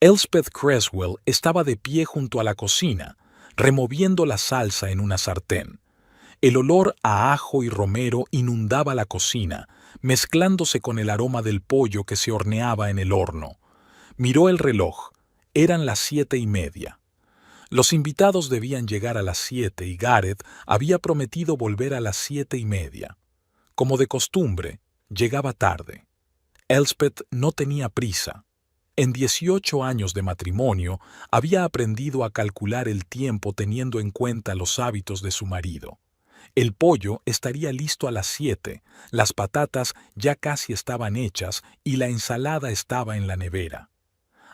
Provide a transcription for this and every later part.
Elspeth Creswell estaba de pie junto a la cocina, removiendo la salsa en una sartén. El olor a ajo y romero inundaba la cocina, mezclándose con el aroma del pollo que se horneaba en el horno. Miró el reloj. Eran las 7:30. Los invitados debían llegar a las 7 y Gareth había prometido volver a las 7:30. Como de costumbre, llegaba tarde. Elspeth no tenía prisa. En 18 años de matrimonio había aprendido a calcular el tiempo teniendo en cuenta los hábitos de su marido. El pollo estaría listo a las 7, las patatas ya casi estaban hechas y la ensalada estaba en la nevera.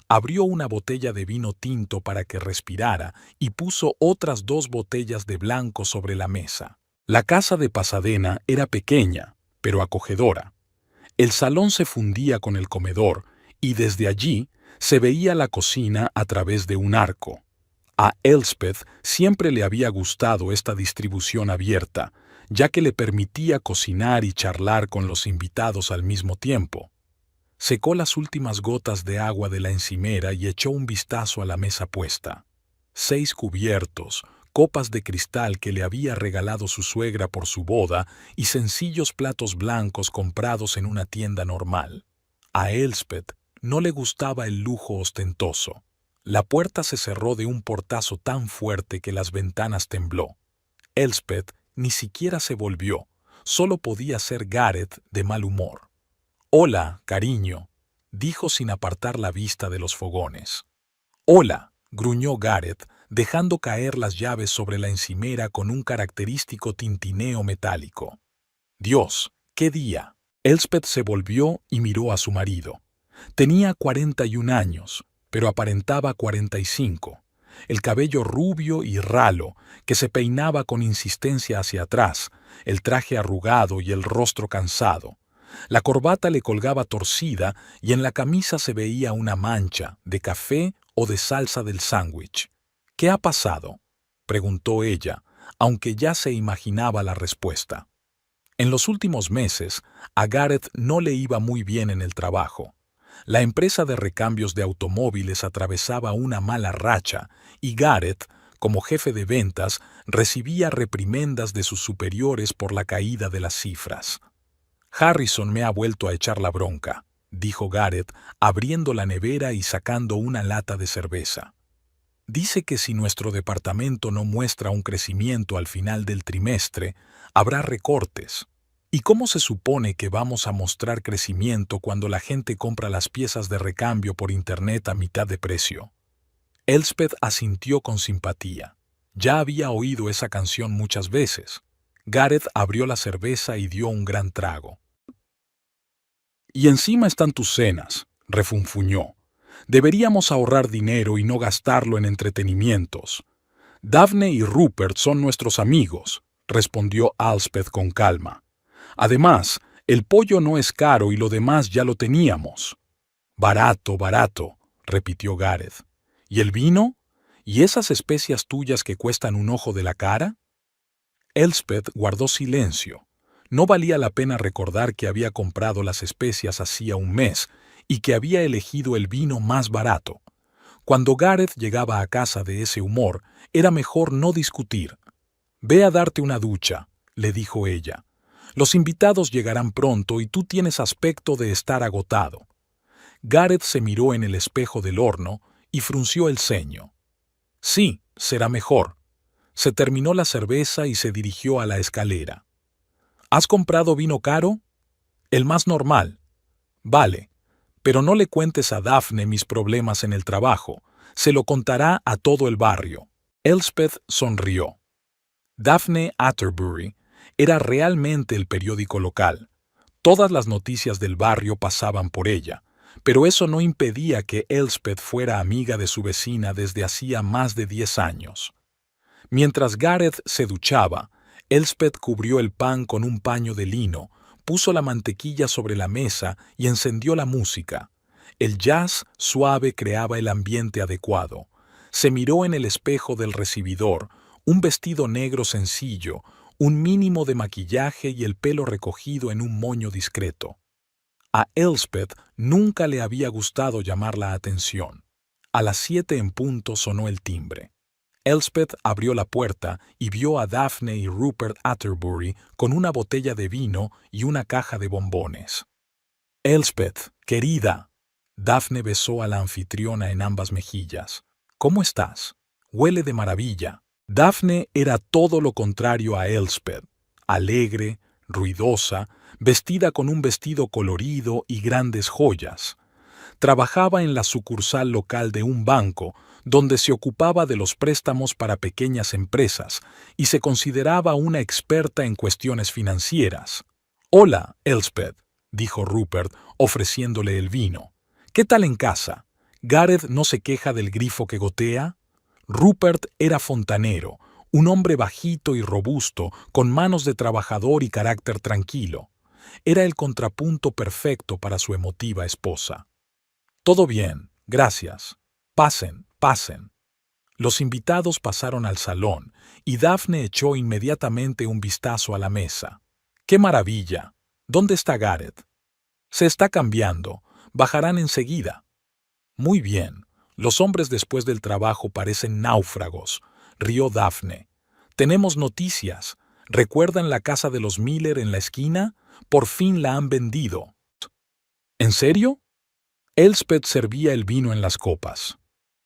Abrió una botella de vino tinto para que respirara y puso otras 2 botellas de blanco sobre la mesa. La casa de Pasadena era pequeña, pero acogedora. El salón se fundía con el comedor y desde allí se veía la cocina a través de un arco. A Elspeth siempre le había gustado esta distribución abierta, ya que le permitía cocinar y charlar con los invitados al mismo tiempo. Secó las últimas gotas de agua de la encimera y echó un vistazo a la mesa puesta. 6 cubiertos, copas de cristal que le había regalado su suegra por su boda y sencillos platos blancos comprados en una tienda normal. A Elspeth no le gustaba el lujo ostentoso. La puerta se cerró de un portazo tan fuerte que las ventanas tembló. Elspeth ni siquiera se volvió, solo podía ser Gareth de mal humor. «Hola, cariño», dijo sin apartar la vista de los fogones. «Hola», gruñó Gareth, dejando caer las llaves sobre la encimera con un característico tintineo metálico. «Dios, qué día». Elspeth se volvió y miró a su marido. Tenía 41 años, pero aparentaba 45. El cabello rubio y ralo, que se peinaba con insistencia hacia atrás, el traje arrugado y el rostro cansado. La corbata le colgaba torcida y en la camisa se veía una mancha de café o de salsa del sándwich. «¿Qué ha pasado?», preguntó ella, aunque ya se imaginaba la respuesta. En los últimos meses, a Gareth no le iba muy bien en el trabajo. La empresa de recambios de automóviles atravesaba una mala racha y Gareth, como jefe de ventas, recibía reprimendas de sus superiores por la caída de las cifras. «Harrison me ha vuelto a echar la bronca», dijo Gareth, abriendo la nevera y sacando una lata de cerveza. «Dice que si nuestro departamento no muestra un crecimiento al final del trimestre, habrá recortes. ¿Y cómo se supone que vamos a mostrar crecimiento cuando la gente compra las piezas de recambio por internet a mitad de precio?» Elspeth asintió con simpatía. Ya había oído esa canción muchas veces. Gareth abrió la cerveza y dio un gran trago. «Y encima están tus cenas», refunfuñó. «Deberíamos ahorrar dinero y no gastarlo en entretenimientos». «Daphne y Rupert son nuestros amigos», respondió Elspeth con calma. «Además, el pollo no es caro y lo demás ya lo teníamos». «Barato, barato», repitió Gareth. «¿Y el vino? ¿Y esas especias tuyas que cuestan un ojo de la cara?» Elspeth guardó silencio. No valía la pena recordar que había comprado las especias hacía un mes y que había elegido el vino más barato. Cuando Gareth llegaba a casa de ese humor, era mejor no discutir. «Ve a darte una ducha», le dijo ella. «Los invitados llegarán pronto y tú tienes aspecto de estar agotado». Gareth se miró en el espejo del horno y frunció el ceño. «Sí, será mejor». Se terminó la cerveza y se dirigió a la escalera. «¿Has comprado vino caro?» «El más normal». «Vale, pero no le cuentes a Daphne mis problemas en el trabajo. Se lo contará a todo el barrio». Elspeth sonrió. Daphne Atterbury era realmente el periódico local. Todas las noticias del barrio pasaban por ella, pero eso no impedía que Elspeth fuera amiga de su vecina desde hacía más de 10 años. Mientras Gareth se duchaba, Elspeth cubrió el pan con un paño de lino, puso la mantequilla sobre la mesa y encendió la música. El jazz suave creaba el ambiente adecuado. Se miró en el espejo del recibidor, un vestido negro sencillo, un mínimo de maquillaje y el pelo recogido en un moño discreto. A Elspeth nunca le había gustado llamar la atención. A las 7 en punto sonó el timbre. Elspeth abrió la puerta y vio a Daphne y Rupert Atterbury con una botella de vino y una caja de bombones. «Elspeth, querida». Daphne besó a la anfitriona en ambas mejillas. «¿Cómo estás? Huele de maravilla». Daphne era todo lo contrario a Elspeth, alegre, ruidosa, vestida con un vestido colorido y grandes joyas. Trabajaba en la sucursal local de un banco, donde se ocupaba de los préstamos para pequeñas empresas y se consideraba una experta en cuestiones financieras. «Hola, Elspeth», dijo Rupert, ofreciéndole el vino. «¿Qué tal en casa? ¿Gareth no se queja del grifo que gotea?» Rupert era fontanero, un hombre bajito y robusto, con manos de trabajador y carácter tranquilo. Era el contrapunto perfecto para su emotiva esposa. «Todo bien, gracias. Pasen, pasen». Los invitados pasaron al salón y Daphne echó inmediatamente un vistazo a la mesa. «¡Qué maravilla! ¿Dónde está Gareth?» «Se está cambiando. Bajarán enseguida». «Muy bien. Los hombres después del trabajo parecen náufragos», rió Daphne. «Tenemos noticias. ¿Recuerdan la casa de los Miller en la esquina? Por fin la han vendido». «¿En serio?» Elspeth servía el vino en las copas.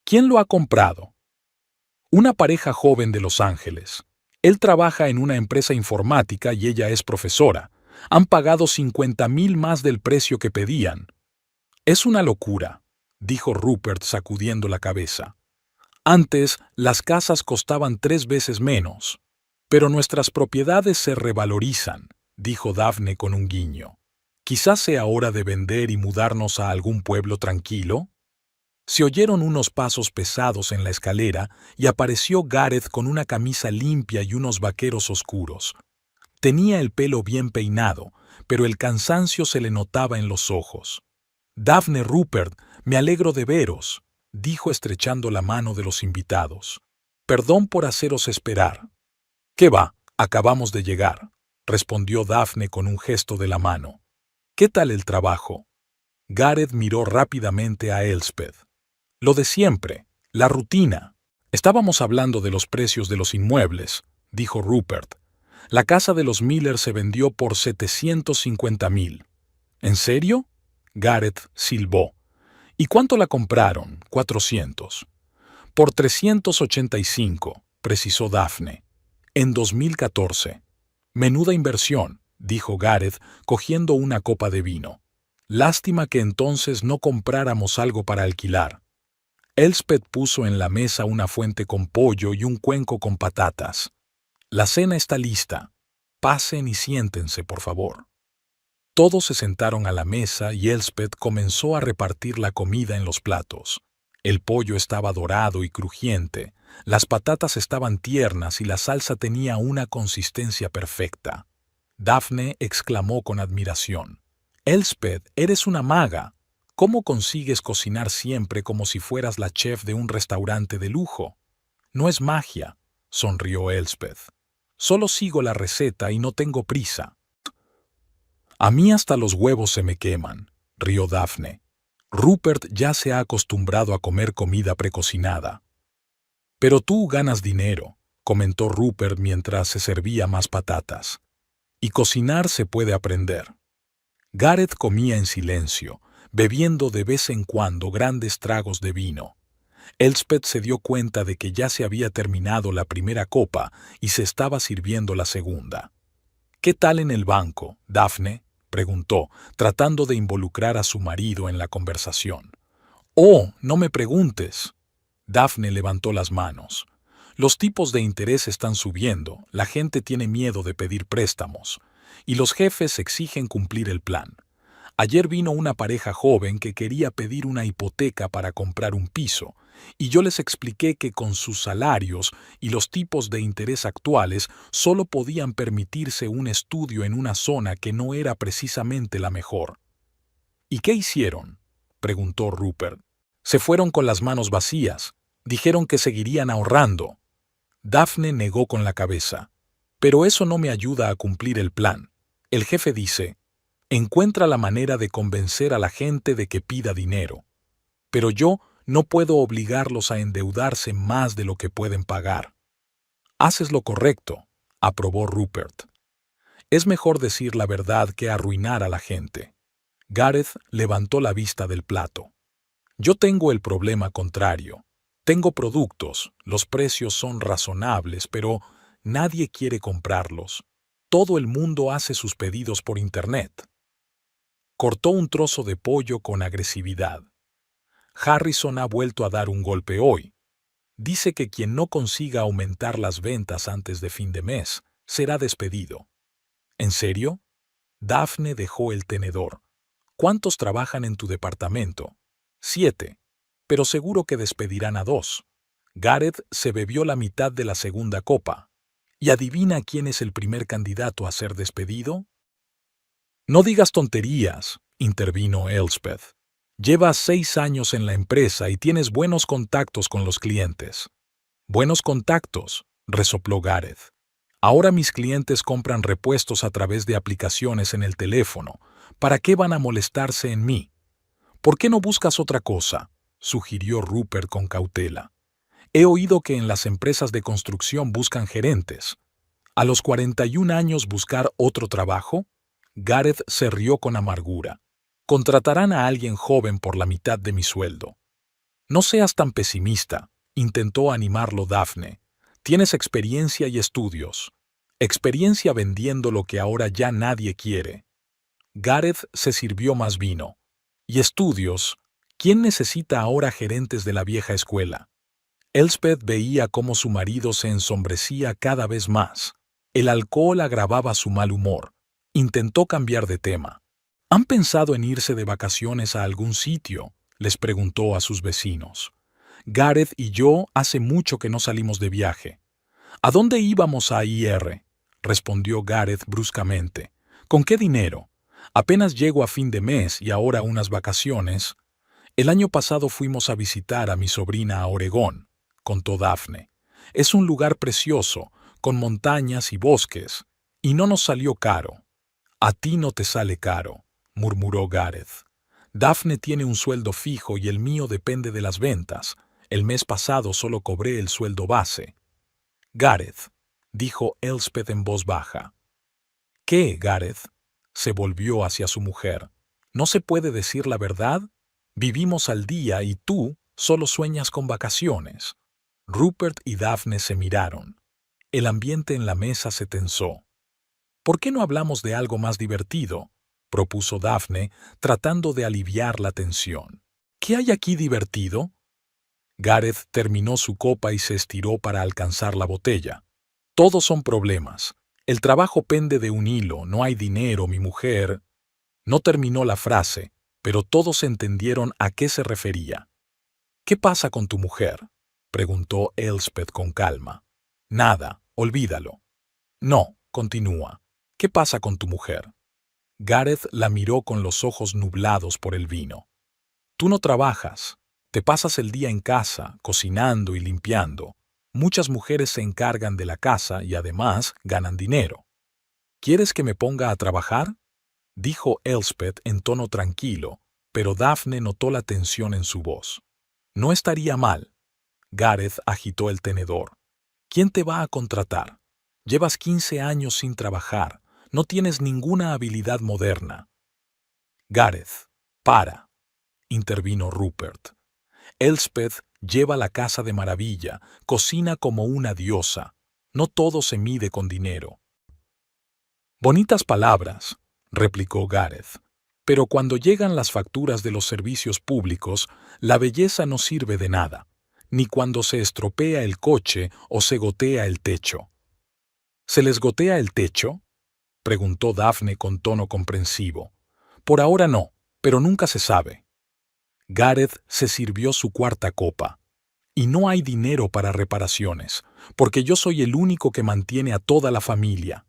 «¿Quién lo ha comprado?» «Una pareja joven de Los Ángeles. Él trabaja en una empresa informática y ella es profesora. Han pagado 50,000 más del precio que pedían». «Es una locura», dijo Rupert sacudiendo la cabeza. «Antes, las casas costaban 3 veces menos. Pero nuestras propiedades se revalorizan», dijo Daphne con un guiño. «Quizás sea hora de vender y mudarnos a algún pueblo tranquilo». Se oyeron unos pasos pesados en la escalera y apareció Gareth con una camisa limpia y unos vaqueros oscuros. Tenía el pelo bien peinado, pero el cansancio se le notaba en los ojos. «Daphne, Rupert, me alegro de veros», dijo estrechando la mano de los invitados. «Perdón por haceros esperar». «¿Qué va? Acabamos de llegar», respondió Daphne con un gesto de la mano. «¿Qué tal el trabajo?» Gareth miró rápidamente a Elspeth. «Lo de siempre, la rutina». «Estábamos hablando de los precios de los inmuebles», dijo Rupert. «La casa de los Miller se vendió por 750,000. ¿En serio?». Gareth silbó. «¿Y cuánto la compraron?». «400». «Por 385», precisó Daphne. «En 2014». «Menuda inversión», dijo Gareth, cogiendo una copa de vino. «Lástima que entonces no compráramos algo para alquilar». Elspeth puso en la mesa una fuente con pollo y un cuenco con patatas. «La cena está lista. Pasen y siéntense, por favor». Todos se sentaron a la mesa y Elspeth comenzó a repartir la comida en los platos. El pollo estaba dorado y crujiente, las patatas estaban tiernas y la salsa tenía una consistencia perfecta. Daphne exclamó con admiración: «Elspeth, eres una maga. ¿Cómo consigues cocinar siempre como si fueras la chef de un restaurante de lujo?» «No es magia», sonrió Elspeth. «Solo sigo la receta y no tengo prisa». «A mí hasta los huevos se me queman», rió Daphne. «Rupert ya se ha acostumbrado a comer comida precocinada». «Pero tú ganas dinero», comentó Rupert mientras se servía más patatas. «Y cocinar se puede aprender». Gareth comía en silencio, bebiendo de vez en cuando grandes tragos de vino. Elspeth se dio cuenta de que ya se había terminado la primera copa y se estaba sirviendo la segunda. «¿Qué tal en el banco, Daphne?», preguntó, tratando de involucrar a su marido en la conversación. «Oh, no me preguntes». Daphne levantó las manos. «Los tipos de interés están subiendo, la gente tiene miedo de pedir préstamos, y los jefes exigen cumplir el plan. Ayer vino una pareja joven que quería pedir una hipoteca para comprar un piso, y yo les expliqué que con sus salarios y los tipos de interés actuales solo podían permitirse un estudio en una zona que no era precisamente la mejor». «¿Y qué hicieron?», preguntó Rupert. «Se fueron con las manos vacías. Dijeron que seguirían ahorrando». Daphne negó con la cabeza. «Pero eso no me ayuda a cumplir el plan. El jefe dice: encuentra la manera de convencer a la gente de que pida dinero. Pero yo no puedo obligarlos a endeudarse más de lo que pueden pagar. Haces lo correcto, aprobó Rupert. Es mejor decir la verdad que arruinar a la gente. Gareth levantó la vista del plato. Yo tengo el problema contrario. Tengo productos, los precios son razonables, pero nadie quiere comprarlos. Todo el mundo hace sus pedidos por Internet. Cortó un trozo de pollo con agresividad. Harrison ha vuelto a dar un golpe hoy. Dice que quien no consiga aumentar las ventas antes de fin de mes será despedido. ¿En serio? Daphne dejó el tenedor. ¿Cuántos trabajan en tu departamento? 7. Pero seguro que despedirán a 2. Gareth se bebió la mitad de la segunda copa. ¿Y adivina quién es el primer candidato a ser despedido? No digas tonterías, intervino Elspeth. Llevas 6 años en la empresa y tienes buenos contactos con los clientes. Buenos contactos, resopló Gareth. Ahora mis clientes compran repuestos a través de aplicaciones en el teléfono. ¿Para qué van a molestarse en mí? ¿Por qué no buscas otra cosa?, sugirió Rupert con cautela. He oído que en las empresas de construcción buscan gerentes. ¿A los 41 años buscar otro trabajo? Gareth se rió con amargura. Contratarán a alguien joven por la mitad de mi sueldo. No seas tan pesimista, intentó animarlo Daphne. Tienes experiencia y estudios. Experiencia vendiendo lo que ahora ya nadie quiere. Gareth se sirvió más vino. ¿Y estudios? ¿Quién necesita ahora gerentes de la vieja escuela? Elspeth veía cómo su marido se ensombrecía cada vez más. El alcohol agravaba su mal humor. Intentó cambiar de tema. ¿Han pensado en irse de vacaciones a algún sitio?, les preguntó a sus vecinos. Gareth y yo hace mucho que no salimos de viaje. ¿A dónde íbamos a ir?, respondió Gareth bruscamente. ¿Con qué dinero? Apenas llego a fin de mes y ahora unas vacaciones. El año pasado fuimos a visitar a mi sobrina a Oregón, contó Daphne. Es un lugar precioso, con montañas y bosques, y no nos salió caro. A ti no te sale caro, murmuró Gareth. Daphne tiene un sueldo fijo y el mío depende de las ventas. El mes pasado solo cobré el sueldo base. Gareth, dijo Elspeth en voz baja. ¿Qué, Gareth? Se volvió hacia su mujer. ¿No se puede decir la verdad? Vivimos al día y tú solo sueñas con vacaciones. Rupert y Daphne se miraron. El ambiente en la mesa se tensó. ¿Por qué no hablamos de algo más divertido?, propuso Daphne, tratando de aliviar la tensión. ¿Qué hay aquí divertido? Gareth terminó su copa y se estiró para alcanzar la botella. Todos son problemas. El trabajo pende de un hilo, no hay dinero, mi mujer. No terminó la frase, pero todos entendieron a qué se refería. ¿Qué pasa con tu mujer?, preguntó Elspeth con calma. Nada, olvídalo. No, continúa. ¿Qué pasa con tu mujer? Gareth la miró con los ojos nublados por el vino. Tú no trabajas. Te pasas el día en casa, cocinando y limpiando. Muchas mujeres se encargan de la casa y además ganan dinero. ¿Quieres que me ponga a trabajar?, dijo Elspeth en tono tranquilo, pero Daphne notó la tensión en su voz. No estaría mal. Gareth agitó el tenedor. ¿Quién te va a contratar? Llevas 15 años sin trabajar. No tienes ninguna habilidad moderna. Gareth, para, intervino Rupert. Elspeth lleva la casa de maravilla, cocina como una diosa. No todo se mide con dinero. Bonitas palabras, replicó Gareth. Pero cuando llegan las facturas de los servicios públicos, la belleza no sirve de nada, ni cuando se estropea el coche o se gotea el techo. ¿Se les gotea el techo?, preguntó Daphne con tono comprensivo. Por ahora no, pero nunca se sabe. Gareth se sirvió su cuarta copa. Y no hay dinero para reparaciones, porque yo soy el único que mantiene a toda la familia.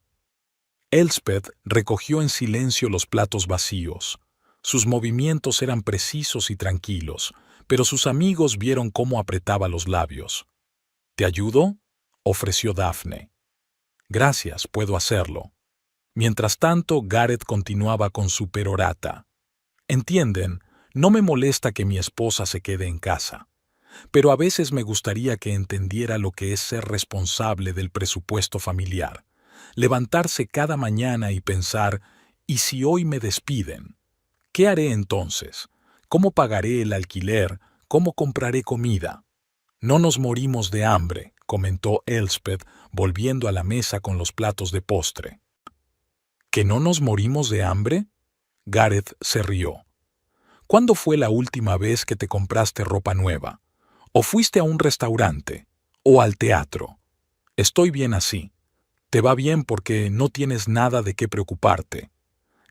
Elspeth recogió en silencio los platos vacíos. Sus movimientos eran precisos y tranquilos, pero sus amigos vieron cómo apretaba los labios. ¿Te ayudo?, ofreció Daphne. Gracias, puedo hacerlo. Mientras tanto, Gareth continuaba con su perorata. Entienden, No me molesta que mi esposa se quede en casa, pero a veces me gustaría que entendiera lo que es ser responsable del presupuesto familiar. Levantarse cada mañana y pensar, ¿y si hoy me despiden? ¿Qué haré entonces? ¿Cómo pagaré el alquiler? ¿Cómo compraré comida? No nos morimos de hambre, comentó Elspeth, volviendo a la mesa con los platos de postre. ¿Que no nos morimos de hambre? Gareth se rió. ¿Cuándo fue la última vez que te compraste ropa nueva? ¿O fuiste a un restaurante? ¿O al teatro? Estoy bien así. Te va bien porque no tienes nada de qué preocuparte.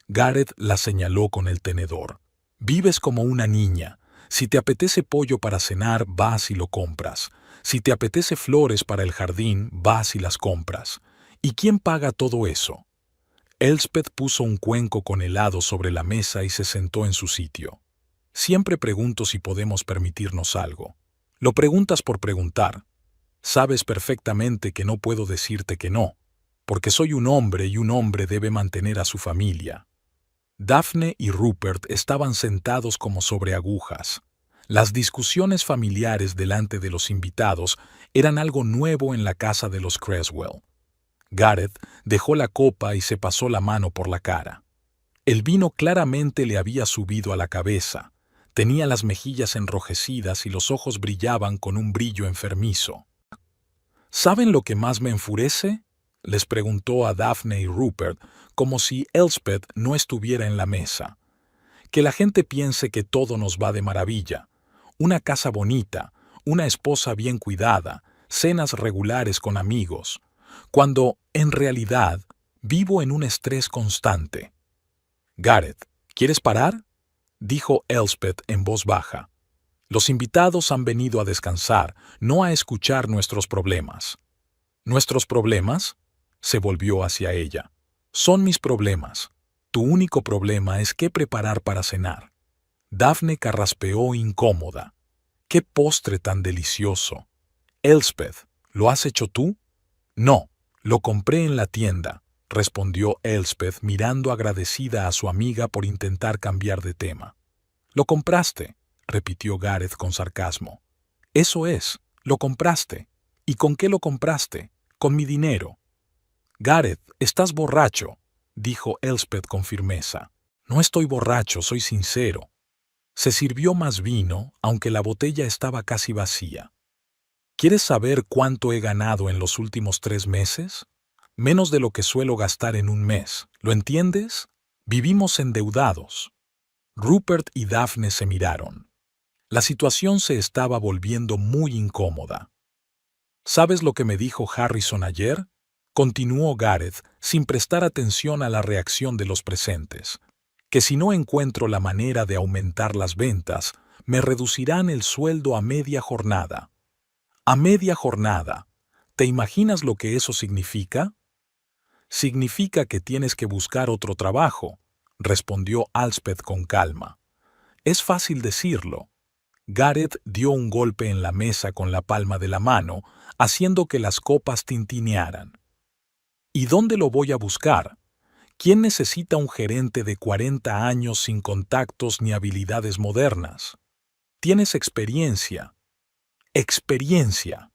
Gareth la señaló con el tenedor. Vives como una niña. Si te apetece pollo para cenar, vas y lo compras. Si te apetece flores para el jardín, vas y las compras. ¿Y quién paga todo eso? Elspeth puso un cuenco con helado sobre la mesa y se sentó en su sitio. Siempre pregunto si podemos permitirnos algo. Lo preguntas por preguntar. Sabes perfectamente que no puedo decirte que no, porque soy un hombre y un hombre debe mantener a su familia. Daphne y Rupert estaban sentados como sobre agujas. Las discusiones familiares delante de los invitados eran algo nuevo en la casa de los Creswell. Gareth dejó la copa y se pasó la mano por la cara. El vino claramente le había subido a la cabeza. Tenía las mejillas enrojecidas y los ojos brillaban con un brillo enfermizo. ¿Saben lo que más me enfurece?, les preguntó a Daphne y Rupert, como si Elspeth no estuviera en la mesa. Que la gente piense que todo nos va de maravilla. Una casa bonita, una esposa bien cuidada, cenas regulares con amigos, cuando, en realidad, vivo en un estrés constante. Gareth, ¿quieres parar?, dijo Elspeth en voz baja. Los invitados han venido a descansar, no a escuchar nuestros problemas. ¿Nuestros problemas?, se volvió hacia ella. Son mis problemas. Tu único problema es qué preparar para cenar. Daphne carraspeó incómoda. ¡Qué postre tan delicioso! Elspeth, ¿lo has hecho tú? No, lo compré en la tienda, respondió Elspeth mirando agradecida a su amiga por intentar cambiar de tema. ¿Lo compraste?, repitió Gareth con sarcasmo. Eso es, lo compraste. ¿Y con qué lo compraste? Con mi dinero. Gareth, estás borracho, dijo Elspeth con firmeza. No estoy borracho, soy sincero. Se sirvió más vino, aunque la botella estaba casi vacía. ¿Quieres saber cuánto he ganado en los últimos 3 meses? Menos de lo que suelo gastar en un mes. ¿Lo entiendes? Vivimos endeudados. Rupert y Daphne se miraron. La situación se estaba volviendo muy incómoda. ¿Sabes lo que me dijo Harrison ayer?, continuó Gareth sin prestar atención a la reacción de los presentes. Que si no encuentro la manera de aumentar las ventas, me reducirán el sueldo a media jornada. A media jornada. ¿Te imaginas lo que eso significa? Significa que tienes que buscar otro trabajo, respondió Elspeth con calma. Es fácil decirlo. Gareth dio un golpe en la mesa con la palma de la mano, haciendo que las copas tintinearan. ¿Y dónde lo voy a buscar? ¿Quién necesita un gerente de 40 años sin contactos ni habilidades modernas? Tienes experiencia. ¡Experiencia!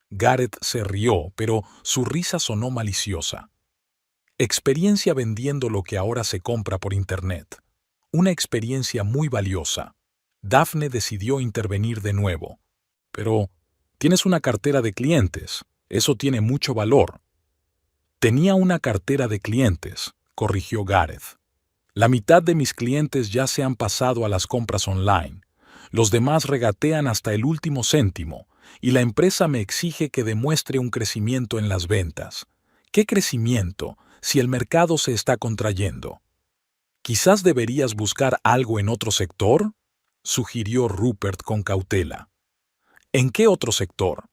Gareth se rió, pero su risa sonó maliciosa. Experiencia vendiendo lo que ahora se compra por Internet. Una experiencia muy valiosa. Daphne decidió intervenir de nuevo. Pero, tienes una cartera de clientes. Eso tiene mucho valor. Tenía una cartera de clientes, corrigió Gareth. La mitad de mis clientes ya se han pasado a las compras online. Los demás regatean hasta el último céntimo, y la empresa me exige que demuestre un crecimiento en las ventas. ¿Qué crecimiento, si el mercado se está contrayendo? ¿Quizás deberías buscar algo en otro sector?, sugirió Rupert con cautela. ¿En qué otro sector?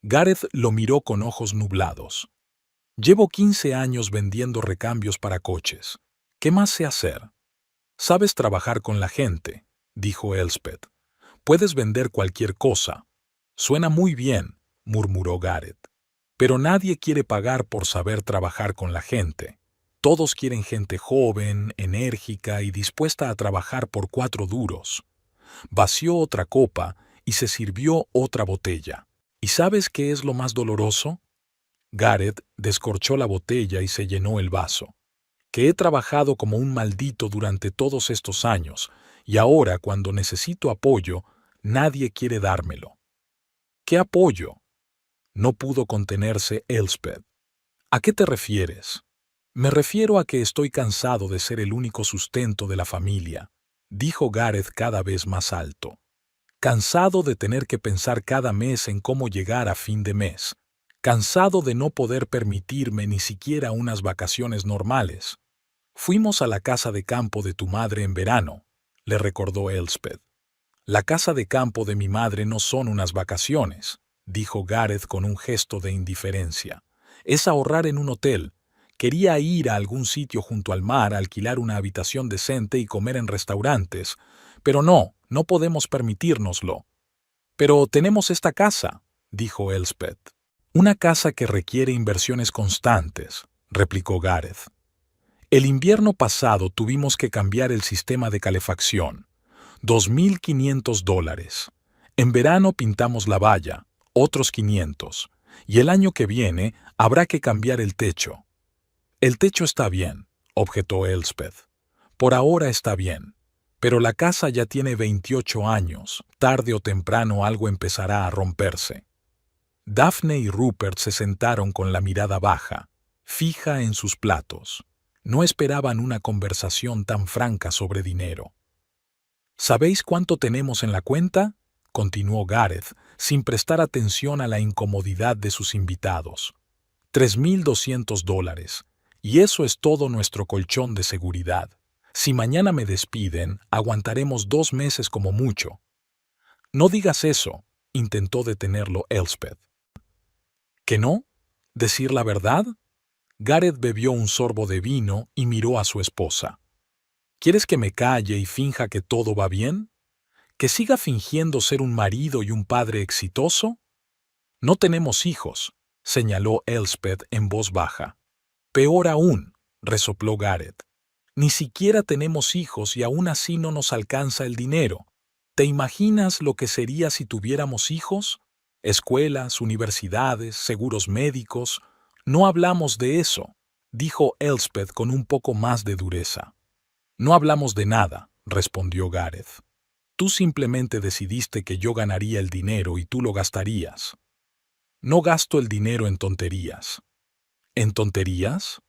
Gareth lo miró con ojos nublados. Llevo 15 años vendiendo recambios para coches. ¿Qué más sé hacer? Sabes trabajar con la gente, dijo Elspeth. Puedes vender cualquier cosa. Suena muy bien, murmuró Gareth. Pero nadie quiere pagar por saber trabajar con la gente. Todos quieren gente joven, enérgica y dispuesta a trabajar por 4 duros. Vació otra copa y se sirvió otra botella. ¿Y sabes qué es lo más doloroso? Gareth descorchó la botella y se llenó el vaso. Que he trabajado como un maldito durante todos estos años, y ahora, cuando necesito apoyo, nadie quiere dármelo. ¿Qué apoyo? No pudo contenerse Elspeth. ¿A qué te refieres? Me refiero a que estoy cansado de ser el único sustento de la familia, dijo Gareth cada vez más alto. Cansado de tener que pensar cada mes en cómo llegar a fin de mes. Cansado de no poder permitirme ni siquiera unas vacaciones normales. Fuimos a la casa de campo de tu madre en verano, le recordó Elspeth. La casa de campo de mi madre no son unas vacaciones, dijo Gareth con un gesto de indiferencia. Es ahorrar en un hotel. Quería ir a algún sitio junto al mar, alquilar una habitación decente y comer en restaurantes, pero no podemos permitírnoslo. Pero tenemos esta casa, dijo Elspeth. Una casa que requiere inversiones constantes, replicó Gareth. El invierno pasado tuvimos que cambiar el sistema de calefacción. $2.500. En verano pintamos la valla, otros 500. Y el año que viene habrá que cambiar el techo. El techo está bien, objetó Elspeth. Por ahora está bien. Pero la casa ya tiene 28 años. Tarde o temprano algo empezará a romperse. Daphne y Rupert se sentaron con la mirada baja, fija en sus platos. No esperaban una conversación tan franca sobre dinero. ¿Sabéis cuánto tenemos en la cuenta?, continuó Gareth, sin prestar atención a la incomodidad de sus invitados. $3.200, y eso es todo nuestro colchón de seguridad. Si mañana me despiden, aguantaremos 2 meses como mucho. No digas eso, intentó detenerlo Elspeth. ¿Que no? ¿Decir la verdad? Gareth bebió un sorbo de vino y miró a su esposa. ¿Quieres que me calle y finja que todo va bien? ¿Que siga fingiendo ser un marido y un padre exitoso? No tenemos hijos, señaló Elspeth en voz baja. Peor aún, resopló Gareth. Ni siquiera tenemos hijos y aún así no nos alcanza el dinero. ¿Te imaginas lo que sería si tuviéramos hijos? Escuelas, universidades, seguros médicos. No hablamos de eso, dijo Elspeth con un poco más de dureza. No hablamos de nada, respondió Gareth. Tú simplemente decidiste que yo ganaría el dinero y tú lo gastarías. No gasto el dinero en tonterías. ¿En tonterías?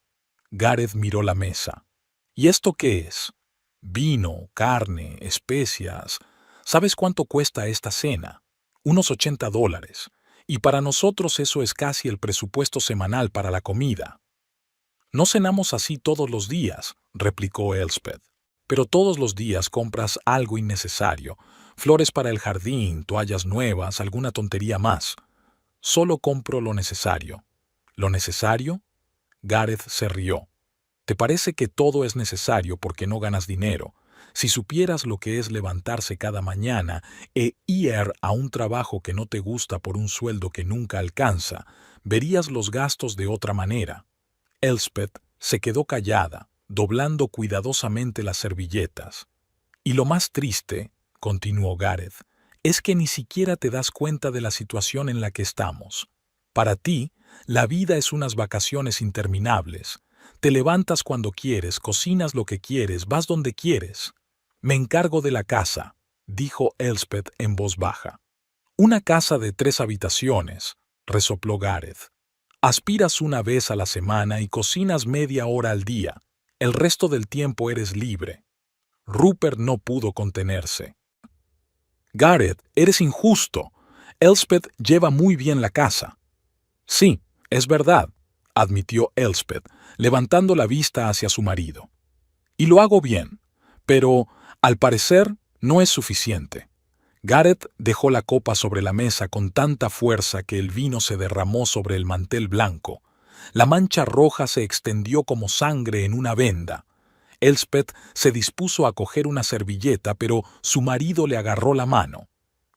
Gareth miró la mesa. ¿Y esto qué es? Vino, carne, especias. ¿Sabes cuánto cuesta esta cena? Unos $80. Y para nosotros eso es casi el presupuesto semanal para la comida. No cenamos así todos los días, replicó Elspeth. Pero todos los días compras algo innecesario. Flores para el jardín, toallas nuevas, alguna tontería más. Solo compro lo necesario. ¿Lo necesario? Gareth se rió. ¿Te parece que todo es necesario porque no ganas dinero? Si supieras lo que es levantarse cada mañana e ir a un trabajo que no te gusta por un sueldo que nunca alcanza, verías los gastos de otra manera. Elspeth se quedó callada, doblando cuidadosamente las servilletas. Y lo más triste, continuó Gareth, es que ni siquiera te das cuenta de la situación en la que estamos. Para ti, la vida es unas vacaciones interminables. Te levantas cuando quieres, cocinas lo que quieres, vas donde quieres. Me encargo de la casa, dijo Elspeth en voz baja. Una casa de 3 habitaciones, resopló Gareth. Aspiras una vez a la semana y cocinas media hora al día. El resto del tiempo eres libre. Rupert no pudo contenerse. Gareth, eres injusto. Elspeth lleva muy bien la casa. Sí, es verdad, admitió Elspeth, levantando la vista hacia su marido. Y lo hago bien, pero, al parecer, no es suficiente. Gareth dejó la copa sobre la mesa con tanta fuerza que el vino se derramó sobre el mantel blanco. La mancha roja se extendió como sangre en una venda. Elspeth se dispuso a coger una servilleta, pero su marido le agarró la mano.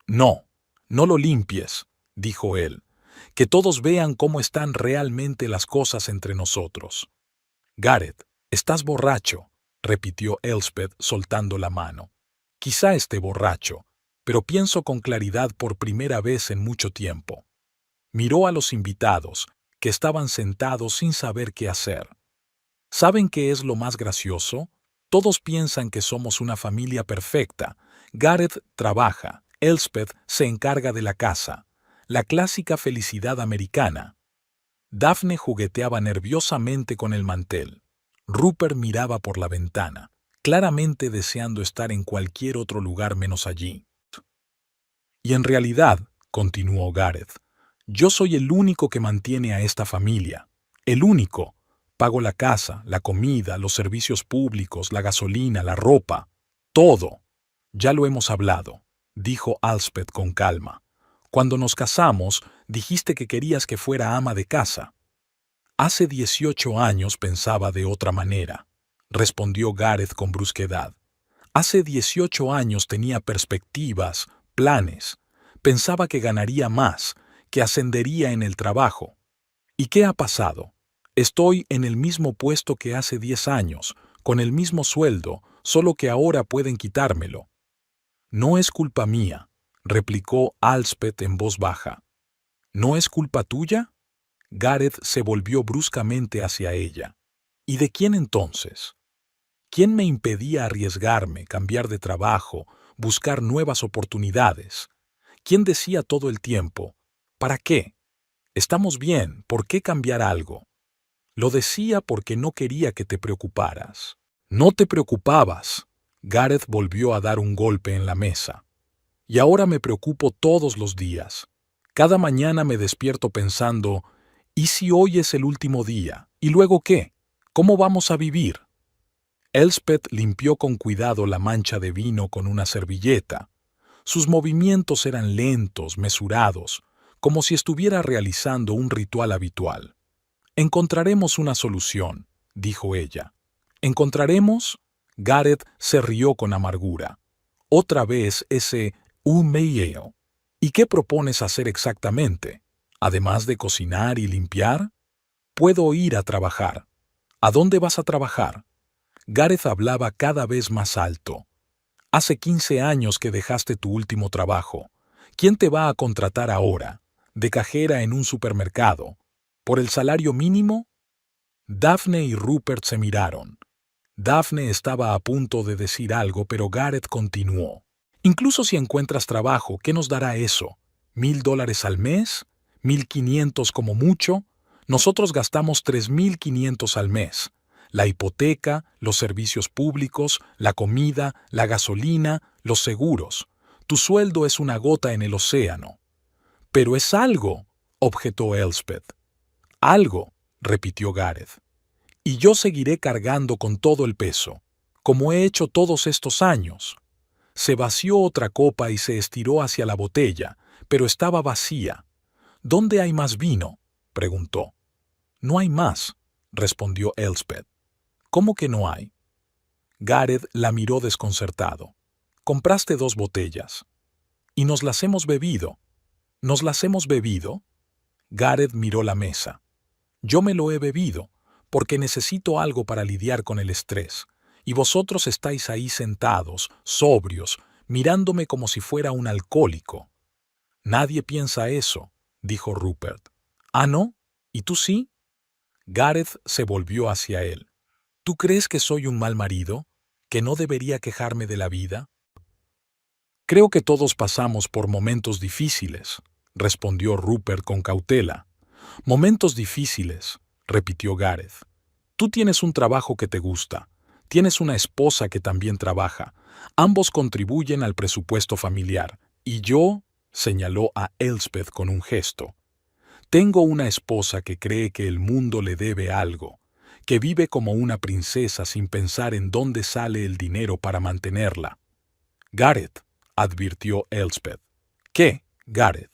No, no lo limpies, dijo él. Que todos vean cómo están realmente las cosas entre nosotros. Gareth, estás borracho, repitió Elspeth soltando la mano. Quizá esté borracho, pero pienso con claridad por primera vez en mucho tiempo. Miró a los invitados, que estaban sentados sin saber qué hacer. ¿Saben qué es lo más gracioso? Todos piensan que somos una familia perfecta. Gareth trabaja, Elspeth se encarga de la casa. La clásica felicidad americana. Daphne jugueteaba nerviosamente con el mantel. Rupert miraba por la ventana, claramente deseando estar en cualquier otro lugar menos allí. Y en realidad, continuó Gareth, yo soy el único que mantiene a esta familia. El único. Pago la casa, la comida, los servicios públicos, la gasolina, la ropa. Todo. Ya lo hemos hablado, dijo Elspeth con calma. Cuando nos casamos, dijiste que querías que fuera ama de casa. Hace 18 años pensaba de otra manera, respondió Gareth con brusquedad. Hace 18 años tenía perspectivas, planes. Pensaba que ganaría más, que ascendería en el trabajo. ¿Y qué ha pasado? Estoy en el mismo puesto que hace 10 años, con el mismo sueldo, solo que ahora pueden quitármelo. No es culpa mía, replicó Elspeth en voz baja. ¿No es culpa tuya? Gareth se volvió bruscamente hacia ella. ¿Y de quién entonces? ¿Quién me impedía arriesgarme, cambiar de trabajo, buscar nuevas oportunidades? ¿Quién decía todo el tiempo, ¿para qué? Estamos bien, ¿por qué cambiar algo? Lo decía porque no quería que te preocuparas. No te preocupabas. Gareth volvió a dar un golpe en la mesa. Y ahora me preocupo todos los días. Cada mañana me despierto pensando, ¿y si hoy es el último día? ¿Y luego qué? ¿Cómo vamos a vivir? Elspeth limpió con cuidado la mancha de vino con una servilleta. Sus movimientos eran lentos, mesurados, como si estuviera realizando un ritual habitual. Encontraremos una solución, dijo ella. ¿Encontraremos? Gareth se rió con amargura. Otra vez ese meio. ¿Y qué propones hacer exactamente? Además de cocinar y limpiar, puedo ir a trabajar. ¿A dónde vas a trabajar? Gareth hablaba cada vez más alto. Hace 15 años que dejaste tu último trabajo. ¿Quién te va a contratar ahora? ¿De cajera en un supermercado? ¿Por el salario mínimo? Daphne y Rupert se miraron. Daphne estaba a punto de decir algo, pero Gareth continuó. Incluso si encuentras trabajo, ¿qué nos dará eso? $1,000 al mes, 1,500 como mucho. Nosotros gastamos 3,500 al mes. La hipoteca, los servicios públicos, la comida, la gasolina, los seguros. Tu sueldo es una gota en el océano. Pero es algo, objetó Elspeth. Algo, repitió Gareth. Y yo seguiré cargando con todo el peso, como he hecho todos estos años. Se vació otra copa y se estiró hacia la botella, pero estaba vacía. ¿Dónde hay más vino? Preguntó. No hay más, respondió Elspeth. ¿Cómo que no hay? Gareth la miró desconcertado. Compraste 2 botellas. Y nos las hemos bebido. ¿Nos las hemos bebido? Gareth miró la mesa. Yo me lo he bebido, porque necesito algo para lidiar con el estrés, y vosotros estáis ahí sentados, sobrios, mirándome como si fuera un alcohólico. Nadie piensa eso, dijo Rupert. ¿Ah, no? ¿Y tú sí? Gareth se volvió hacia él. ¿Tú crees que soy un mal marido? ¿Que no debería quejarme de la vida? Creo que todos pasamos por momentos difíciles, respondió Rupert con cautela. Momentos difíciles, repitió Gareth. Tú tienes un trabajo que te gusta. Tienes una esposa que también trabaja. Ambos contribuyen al presupuesto familiar. Y yo, señaló a Elspeth con un gesto. Tengo una esposa que cree que el mundo le debe algo, que vive como una princesa sin pensar en dónde sale el dinero para mantenerla. Gareth, advirtió Elspeth. ¿Qué, Gareth?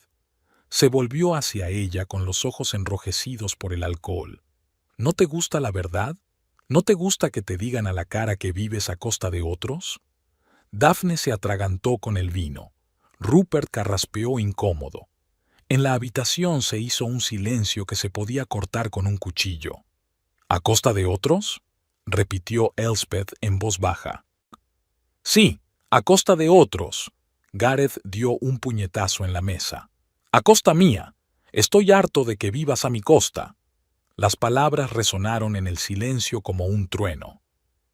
Se volvió hacia ella con los ojos enrojecidos por el alcohol. ¿No te gusta la verdad? ¿No te gusta que te digan a la cara que vives a costa de otros? Daphne se atragantó con el vino. Rupert carraspeó incómodo. En la habitación se hizo un silencio que se podía cortar con un cuchillo. ¿A costa de otros?, repitió Elspeth en voz baja. Sí, a costa de otros. Gareth dio un puñetazo en la mesa. A costa mía. Estoy harto de que vivas a mi costa. Las palabras resonaron en el silencio como un trueno.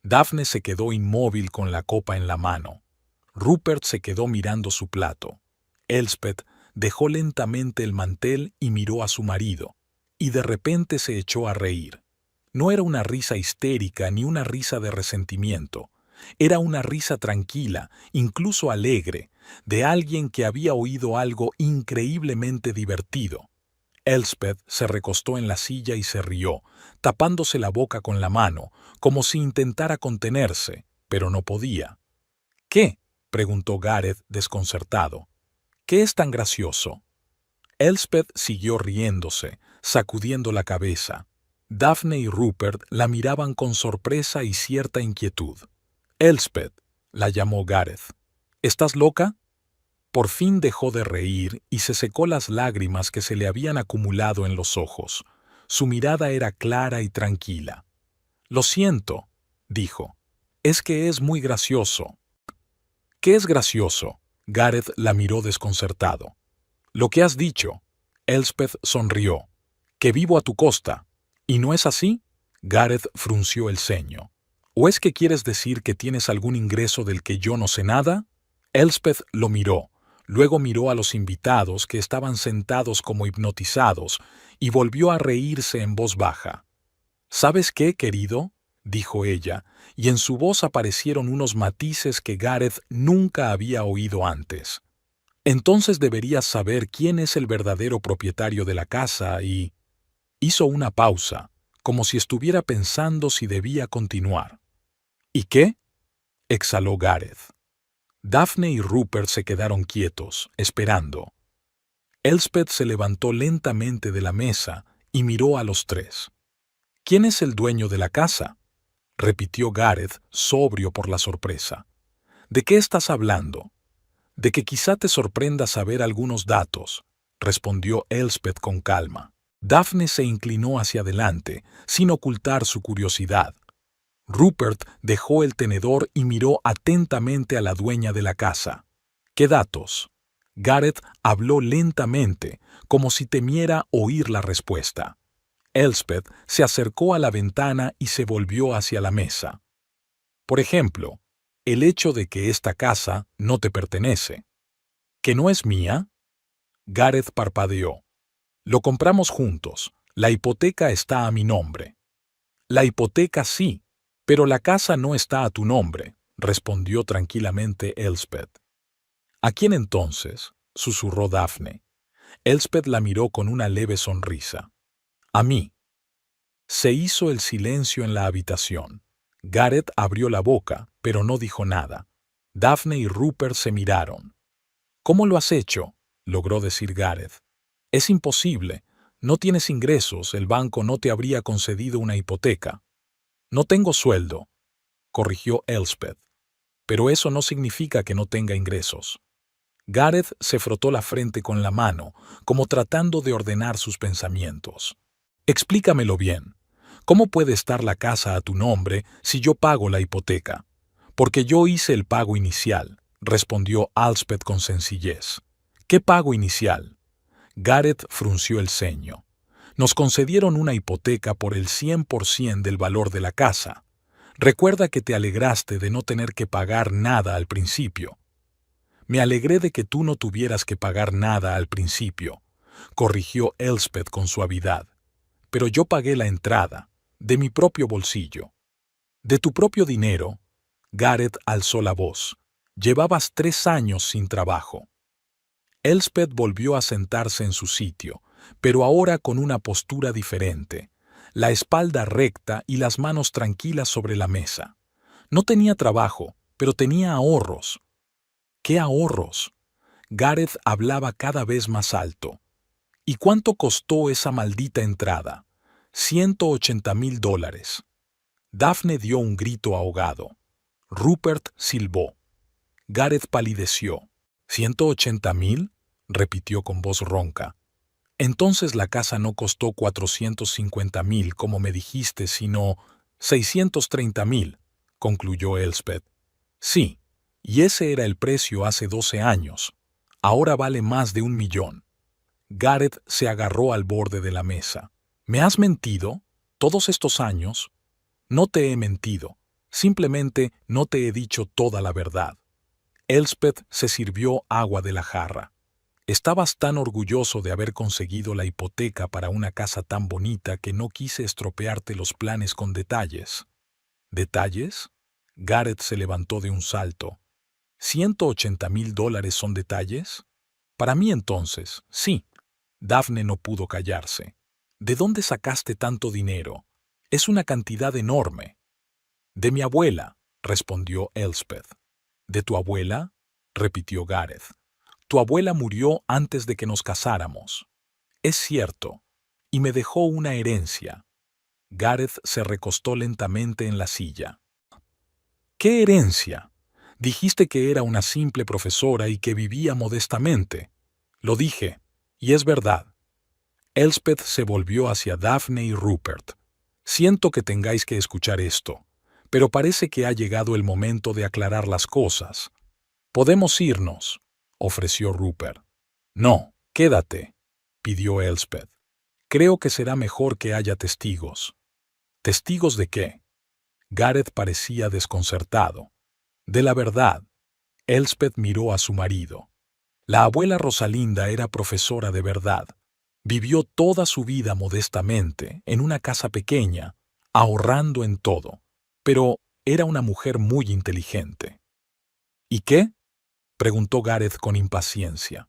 Daphne se quedó inmóvil con la copa en la mano. Rupert se quedó mirando su plato. Elspeth dejó lentamente el mantel y miró a su marido, y de repente se echó a reír. No era una risa histérica ni una risa de resentimiento. Era una risa tranquila, incluso alegre, de alguien que había oído algo increíblemente divertido. Elspeth se recostó en la silla y se rió, tapándose la boca con la mano, como si intentara contenerse, pero no podía. ¿Qué?, preguntó Gareth desconcertado. ¿Qué es tan gracioso? Elspeth siguió riéndose, sacudiendo la cabeza. Daphne y Rupert la miraban con sorpresa y cierta inquietud. Elspeth, la llamó Gareth. ¿Estás loca? Por fin dejó de reír y se secó las lágrimas que se le habían acumulado en los ojos. Su mirada era clara y tranquila. Lo siento, dijo. Es que es muy gracioso. ¿Qué es gracioso? Gareth la miró desconcertado. Lo que has dicho. Elspeth sonrió. Que vivo a tu costa. ¿Y no es así? Gareth frunció el ceño. ¿O es que quieres decir que tienes algún ingreso del que yo no sé nada? Elspeth lo miró. Luego miró a los invitados que estaban sentados como hipnotizados y volvió a reírse en voz baja. ¿Sabes qué, querido?, dijo ella, y en su voz aparecieron unos matices que Gareth nunca había oído antes. Entonces deberías saber quién es el verdadero propietario de la casa y... Hizo una pausa, como si estuviera pensando si debía continuar. ¿Y qué?, exhaló Gareth. Daphne y Rupert se quedaron quietos, esperando. Elspeth se levantó lentamente de la mesa y miró a los tres. ¿Quién es el dueño de la casa?, repitió Gareth, sobrio por la sorpresa. ¿De qué estás hablando? De que quizá te sorprenda saber algunos datos, respondió Elspeth con calma. Daphne se inclinó hacia adelante, sin ocultar su curiosidad. Rupert dejó el tenedor y miró atentamente a la dueña de la casa. ¿Qué datos? Gareth habló lentamente, como si temiera oír la respuesta. Elspeth se acercó a la ventana y se volvió hacia la mesa. Por ejemplo, el hecho de que esta casa no te pertenece. ¿Que no es mía? Gareth parpadeó. Lo compramos juntos. La hipoteca está a mi nombre. La hipoteca sí, pero la casa no está a tu nombre, respondió tranquilamente Elspeth. ¿A quién entonces?, susurró Daphne. Elspeth la miró con una leve sonrisa. A mí. Se hizo el silencio en la habitación. Gareth abrió la boca, pero no dijo nada. Daphne y Rupert se miraron. ¿Cómo lo has hecho?, logró decir Gareth. Es imposible. No tienes ingresos, el banco no te habría concedido una hipoteca. No tengo sueldo, corrigió Elspeth. Pero eso no significa que no tenga ingresos. Gareth se frotó la frente con la mano, como tratando de ordenar sus pensamientos. Explícamelo bien. ¿Cómo puede estar la casa a tu nombre si yo pago la hipoteca? Porque yo hice el pago inicial, respondió Elspeth con sencillez. ¿Qué pago inicial? Gareth frunció el ceño. Nos concedieron una hipoteca por el 100% del valor de la casa. Recuerda que te alegraste de no tener que pagar nada al principio. Me alegré de que tú no tuvieras que pagar nada al principio, corrigió Elspeth con suavidad. Pero yo pagué la entrada, de mi propio bolsillo. De tu propio dinero. Gareth alzó la voz. Llevabas 3 años sin trabajo. Elspeth volvió a sentarse en su sitio, pero ahora con una postura diferente, la espalda recta y las manos tranquilas sobre la mesa. No tenía trabajo, pero tenía ahorros. ¿Qué ahorros? Gareth hablaba cada vez más alto. ¿Y cuánto costó esa maldita entrada? $180,000. Daphne dio un grito ahogado. Rupert silbó. Gareth palideció. ¿180,000? Repitió con voz ronca. Entonces la casa no costó 450.000, como me dijiste, sino 630.000, concluyó Elspeth. Sí, y ese era el precio hace 12 años. Ahora vale más de 1 millón. Gareth se agarró al borde de la mesa. ¿Me has mentido? ¿Todos estos años? No te he mentido. Simplemente no te he dicho toda la verdad. Elspeth se sirvió agua de la jarra. Estabas tan orgulloso de haber conseguido la hipoteca para una casa tan bonita que no quise estropearte los planes con detalles. ¿Detalles? Gareth se levantó de un salto. ¿$180.000 son detalles? Para mí entonces, sí. Daphne no pudo callarse. ¿De dónde sacaste tanto dinero? Es una cantidad enorme. De mi abuela, respondió Elspeth. ¿De tu abuela? Repitió Gareth. Tu abuela murió antes de que nos casáramos. Es cierto, y me dejó una herencia. Gareth se recostó lentamente en la silla. ¿Qué herencia? Dijiste que era una simple profesora y que vivía modestamente. Lo dije, y es verdad. Elspeth se volvió hacia Daphne y Rupert. Siento que tengáis que escuchar esto, pero parece que ha llegado el momento de aclarar las cosas. Podemos irnos, ofreció Rupert. No, quédate, pidió Elspeth. Creo que será mejor que haya testigos. ¿Testigos de qué? Gareth parecía desconcertado. De la verdad. Elspeth miró a su marido. La abuela Rosalinda era profesora de verdad. Vivió toda su vida modestamente, en una casa pequeña, ahorrando en todo. Pero era una mujer muy inteligente. ¿Y qué? Preguntó Gareth con impaciencia.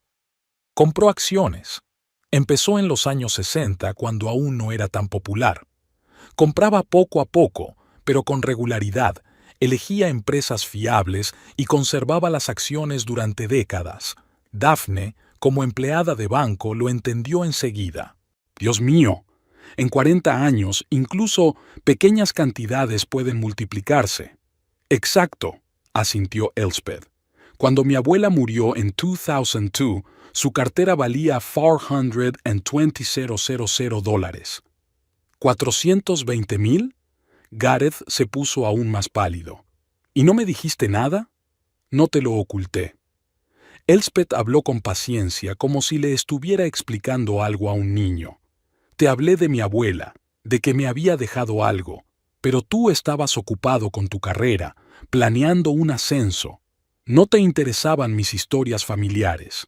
Compró acciones. Empezó en los años 60, cuando aún no era tan popular. Compraba poco a poco, pero con regularidad, elegía empresas fiables y conservaba las acciones durante décadas. Daphne, como empleada de banco, lo entendió enseguida. Dios mío, en 40 años incluso pequeñas cantidades pueden multiplicarse. Exacto, asintió Elspeth. Cuando mi abuela murió en 2002, su cartera valía $420,000. ¿420.000? Gareth se puso aún más pálido. ¿Y no me dijiste nada? No te lo oculté. Elspeth habló con paciencia, como si le estuviera explicando algo a un niño. Te hablé de mi abuela, de que me había dejado algo, pero tú estabas ocupado con tu carrera, planeando un ascenso. No te interesaban mis historias familiares.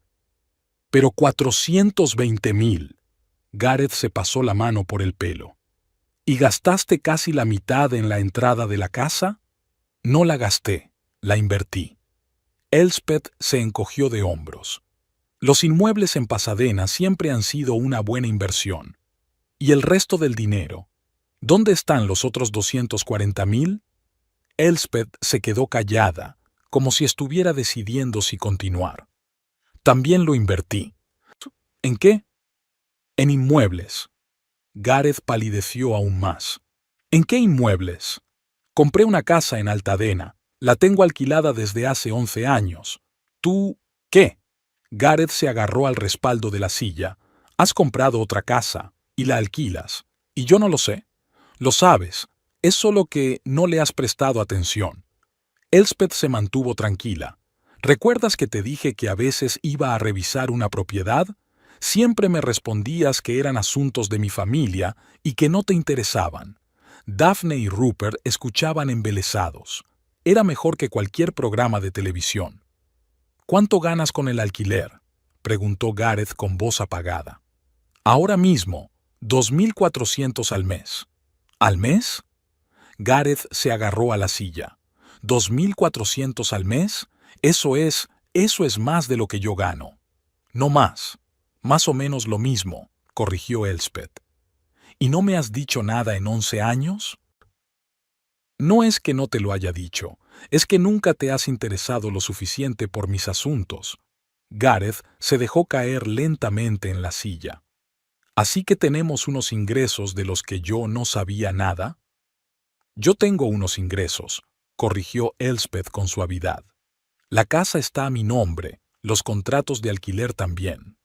Pero 420.000. Gareth se pasó la mano por el pelo. ¿Y gastaste casi la mitad en la entrada de la casa? No la gasté, la invertí. Elspeth se encogió de hombros. Los inmuebles en Pasadena siempre han sido una buena inversión. ¿Y el resto del dinero? ¿Dónde están los otros 240.000? Elspeth se quedó callada, como si estuviera decidiendo si continuar. También lo invertí. ¿En qué? En inmuebles. Gareth palideció aún más. ¿En qué inmuebles? Compré una casa en Altadena. La tengo alquilada desde hace 11 años. ¿Tú qué? Gareth se agarró al respaldo de la silla. Has comprado otra casa y la alquilas. Y yo no lo sé. Lo sabes. Es solo que no le has prestado atención. Elspeth se mantuvo tranquila. ¿Recuerdas que te dije que a veces iba a revisar una propiedad? Siempre me respondías que eran asuntos de mi familia y que no te interesaban. Daphne y Rupert escuchaban embelesados. Era mejor que cualquier programa de televisión. ¿Cuánto ganas con el alquiler?, preguntó Gareth con voz apagada. Ahora mismo, 2.400 al mes. ¿Al mes? Gareth se agarró a la silla. ¿2.400 al mes? Eso es más de lo que yo gano. No más. Más o menos lo mismo, corrigió Elspeth. ¿Y no me has dicho nada en 11 años? No es que no te lo haya dicho, es que nunca te has interesado lo suficiente por mis asuntos. Gareth se dejó caer lentamente en la silla. ¿Así que tenemos unos ingresos de los que yo no sabía nada? Yo tengo unos ingresos, corrigió Elspeth con suavidad. La casa está a mi nombre, los contratos de alquiler también.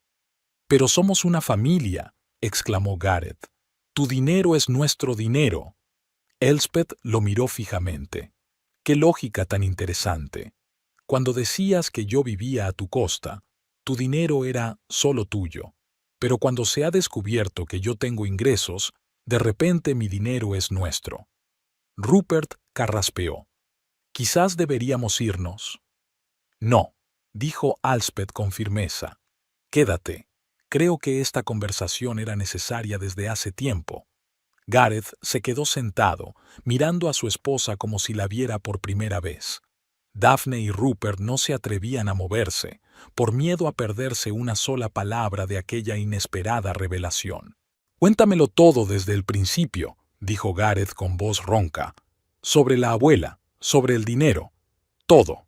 Pero somos una familia, exclamó Gareth. Tu dinero es nuestro dinero. Elspeth lo miró fijamente. Qué lógica tan interesante. Cuando decías que yo vivía a tu costa, tu dinero era solo tuyo. Pero cuando se ha descubierto que yo tengo ingresos, de repente mi dinero es nuestro. Rupert carraspeó. Quizás deberíamos irnos. No, dijo Elspeth con firmeza. Quédate. Creo que esta conversación era necesaria desde hace tiempo. Gareth se quedó sentado, mirando a su esposa como si la viera por primera vez. Daphne y Rupert no se atrevían a moverse, por miedo a perderse una sola palabra de aquella inesperada revelación. «Cuéntamelo todo desde el principio», dijo Gareth con voz ronca. «Sobre la abuela, sobre el dinero, todo».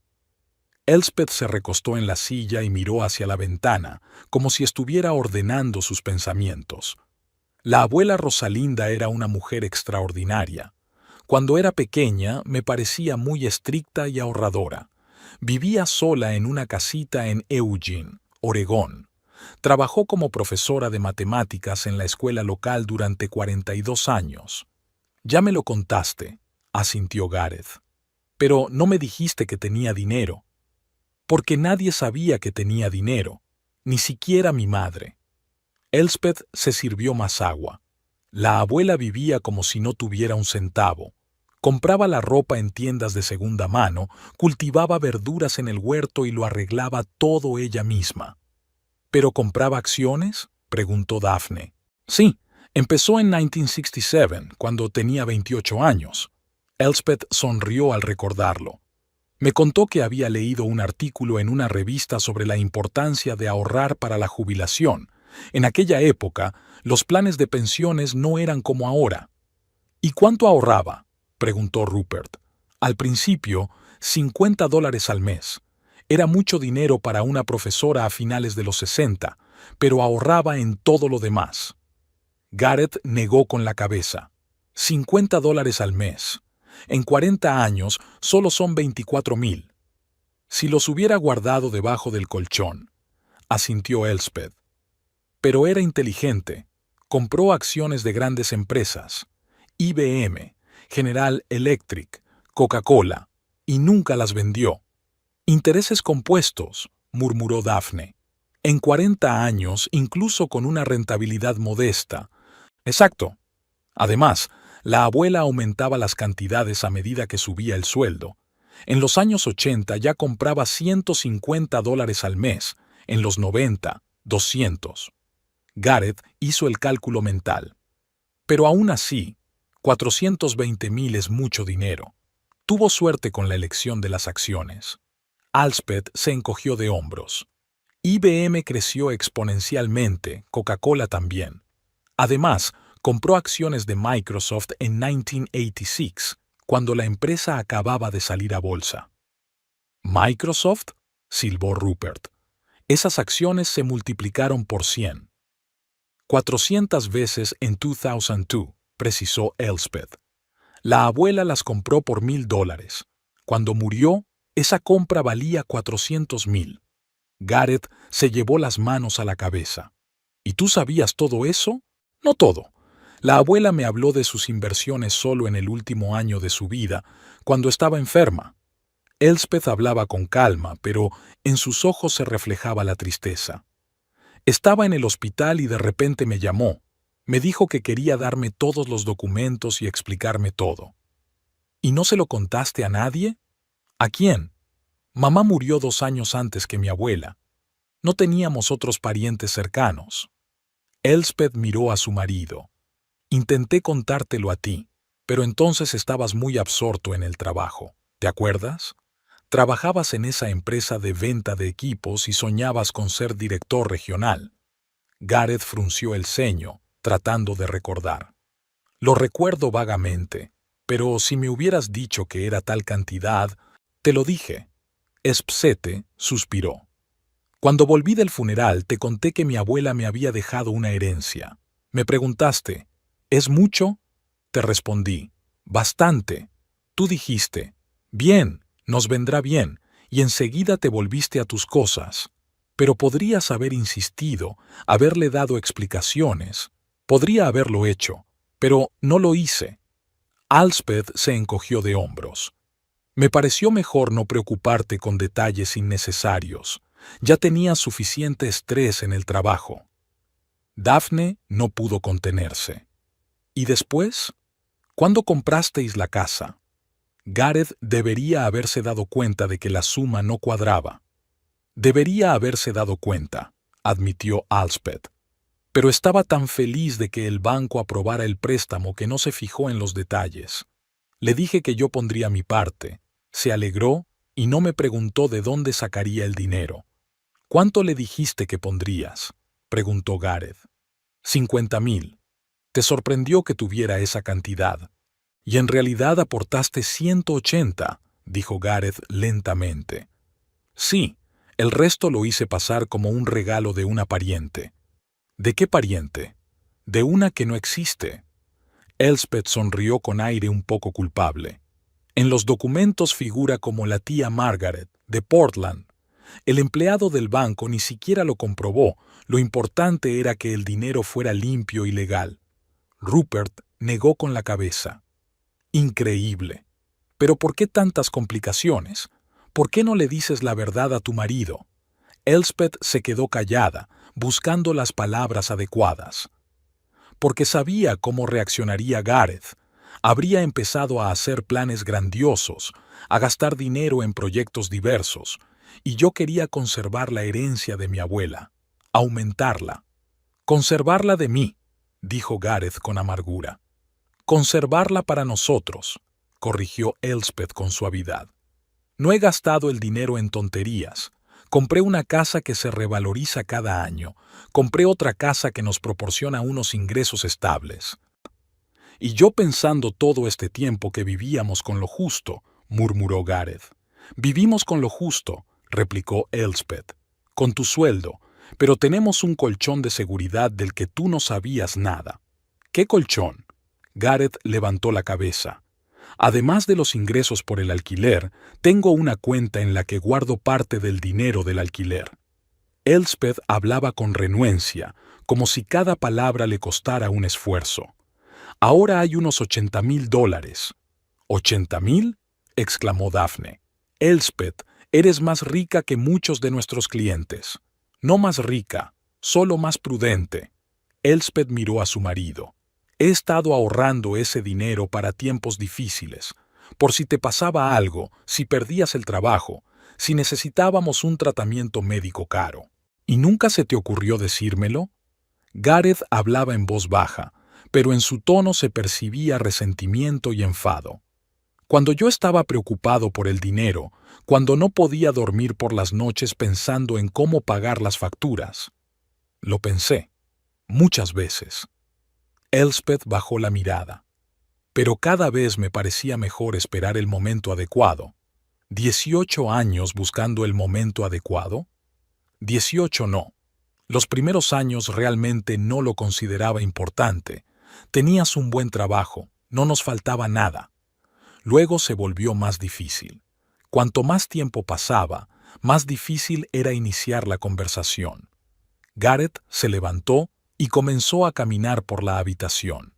Elspeth se recostó en la silla y miró hacia la ventana, como si estuviera ordenando sus pensamientos. La abuela Rosalinda era una mujer extraordinaria. Cuando era pequeña me parecía muy estricta y ahorradora. Vivía sola en una casita en Eugene, Oregón. Trabajó como profesora de matemáticas en la escuela local durante 42 años. «Ya me lo contaste», asintió Gareth. «Pero no me dijiste que tenía dinero». «Porque nadie sabía que tenía dinero, ni siquiera mi madre». Elspeth se sirvió más agua. La abuela vivía como si no tuviera un centavo. Compraba la ropa en tiendas de segunda mano, cultivaba verduras en el huerto y lo arreglaba todo ella misma. ¿Pero compraba acciones?, preguntó Daphne. Sí, empezó en 1967, cuando tenía 28 años. Elspeth sonrió al recordarlo. Me contó que había leído un artículo en una revista sobre la importancia de ahorrar para la jubilación. En aquella época, los planes de pensiones no eran como ahora. ¿Y cuánto ahorraba?, preguntó Rupert. Al principio, $50 al mes. Era mucho dinero para una profesora a finales de los 60, pero ahorraba en todo lo demás. Gareth negó con la cabeza. $50 al mes. En 40 años solo son 24,000. Si los hubiera guardado debajo del colchón, asintió Elspeth. Pero era inteligente. Compró acciones de grandes empresas. IBM, General Electric, Coca-Cola, y nunca las vendió. Intereses compuestos, murmuró Daphne. En 40 años, incluso con una rentabilidad modesta. Exacto. Además, la abuela aumentaba las cantidades a medida que subía el sueldo. En los años 80 ya compraba $150 al mes, en los 90, 200. Gareth hizo el cálculo mental. Pero aún así, 420,000 es mucho dinero. Tuvo suerte con la elección de las acciones. Elspeth se encogió de hombros. IBM creció exponencialmente, Coca-Cola también. Además, compró acciones de Microsoft en 1986, cuando la empresa acababa de salir a bolsa. ¿Microsoft?, silbó Rupert. Esas acciones se multiplicaron por 100. 400 veces en 2002, precisó Elspeth. La abuela las compró por $1,000. Cuando murió, esa compra valía 400,000. Gareth se llevó las manos a la cabeza. ¿Y tú sabías todo eso? No todo. La abuela me habló de sus inversiones solo en el último año de su vida, cuando estaba enferma. Elspeth hablaba con calma, pero en sus ojos se reflejaba la tristeza. Estaba en el hospital y de repente me llamó. Me dijo que quería darme todos los documentos y explicarme todo. ¿Y no se lo contaste a nadie? ¿A quién? Mamá murió 2 años antes que mi abuela. No teníamos otros parientes cercanos. Elspeth miró a su marido. Intenté contártelo a ti, pero entonces estabas muy absorto en el trabajo. ¿Te acuerdas? Trabajabas en esa empresa de venta de equipos y soñabas con ser director regional. Gareth frunció el ceño, tratando de recordar. Lo recuerdo vagamente, pero si me hubieras dicho que era tal cantidad, te lo dije. Elspeth suspiró. Cuando volví del funeral te conté que mi abuela me había dejado una herencia. Me preguntaste, ¿es mucho? Te respondí, bastante. Tú dijiste, bien, nos vendrá bien, y enseguida te volviste a tus cosas. Pero podrías haber insistido, haberle dado explicaciones. Podría haberlo hecho, pero no lo hice. Elspeth se encogió de hombros. Me pareció mejor no preocuparte con detalles innecesarios. Ya tenías suficiente estrés en el trabajo. Daphne no pudo contenerse. ¿Y después? ¿Cuándo comprasteis la casa? Gareth debería haberse dado cuenta de que la suma no cuadraba. Debería haberse dado cuenta, admitió Elspeth. Pero estaba tan feliz de que el banco aprobara el préstamo que no se fijó en los detalles. Le dije que yo pondría mi parte. Se alegró y no me preguntó de dónde sacaría el dinero. ¿Cuánto le dijiste que pondrías?, preguntó Gareth. 50,000. Te sorprendió que tuviera esa cantidad. Y en realidad aportaste 180, dijo Gareth lentamente. Sí, el resto lo hice pasar como un regalo de una pariente. ¿De qué pariente? De una que no existe. Elspeth sonrió con aire un poco culpable. En los documentos figura como la tía Margaret, de Portland. El empleado del banco ni siquiera lo comprobó. Lo importante era que el dinero fuera limpio y legal. Rupert negó con la cabeza. Increíble. ¿Pero por qué tantas complicaciones? ¿Por qué no le dices la verdad a tu marido? Elspeth se quedó callada, buscando las palabras adecuadas. Porque sabía cómo reaccionaría Gareth. Habría empezado a hacer planes grandiosos, a gastar dinero en proyectos diversos, y yo quería conservar la herencia de mi abuela, aumentarla. Conservarla de mí, dijo Gareth con amargura. Conservarla para nosotros, corrigió Elspeth con suavidad. No he gastado el dinero en tonterías. Compré una casa que se revaloriza cada año. Compré otra casa que nos proporciona unos ingresos estables. Y yo pensando todo este tiempo que vivíamos con lo justo, murmuró Gareth. Vivimos con lo justo, replicó Elspeth, con tu sueldo, pero tenemos un colchón de seguridad del que tú no sabías nada. ¿Qué colchón? Gareth levantó la cabeza. Además de los ingresos por el alquiler, tengo una cuenta en la que guardo parte del dinero del alquiler. Elspeth hablaba con renuencia, como si cada palabra le costara un esfuerzo. Ahora hay unos $80,000. ¿$80,000? Exclamó Daphne. Elspeth, eres más rica que muchos de nuestros clientes. No más rica, solo más prudente. Elspeth miró a su marido. He estado ahorrando ese dinero para tiempos difíciles, por si te pasaba algo, si perdías el trabajo, si necesitábamos un tratamiento médico caro. ¿Y nunca se te ocurrió decírmelo? Gareth hablaba en voz baja, pero en su tono se percibía resentimiento y enfado. Cuando yo estaba preocupado por el dinero, cuando no podía dormir por las noches pensando en cómo pagar las facturas. Lo pensé, muchas veces. Elspeth bajó la mirada. Pero cada vez me parecía mejor esperar el momento adecuado. ¿18 años buscando el momento adecuado? 18 no. Los primeros años realmente no lo consideraba importante. Tenías un buen trabajo, no nos faltaba nada. Luego se volvió más difícil. Cuanto más tiempo pasaba, más difícil era iniciar la conversación. Gareth se levantó y comenzó a caminar por la habitación.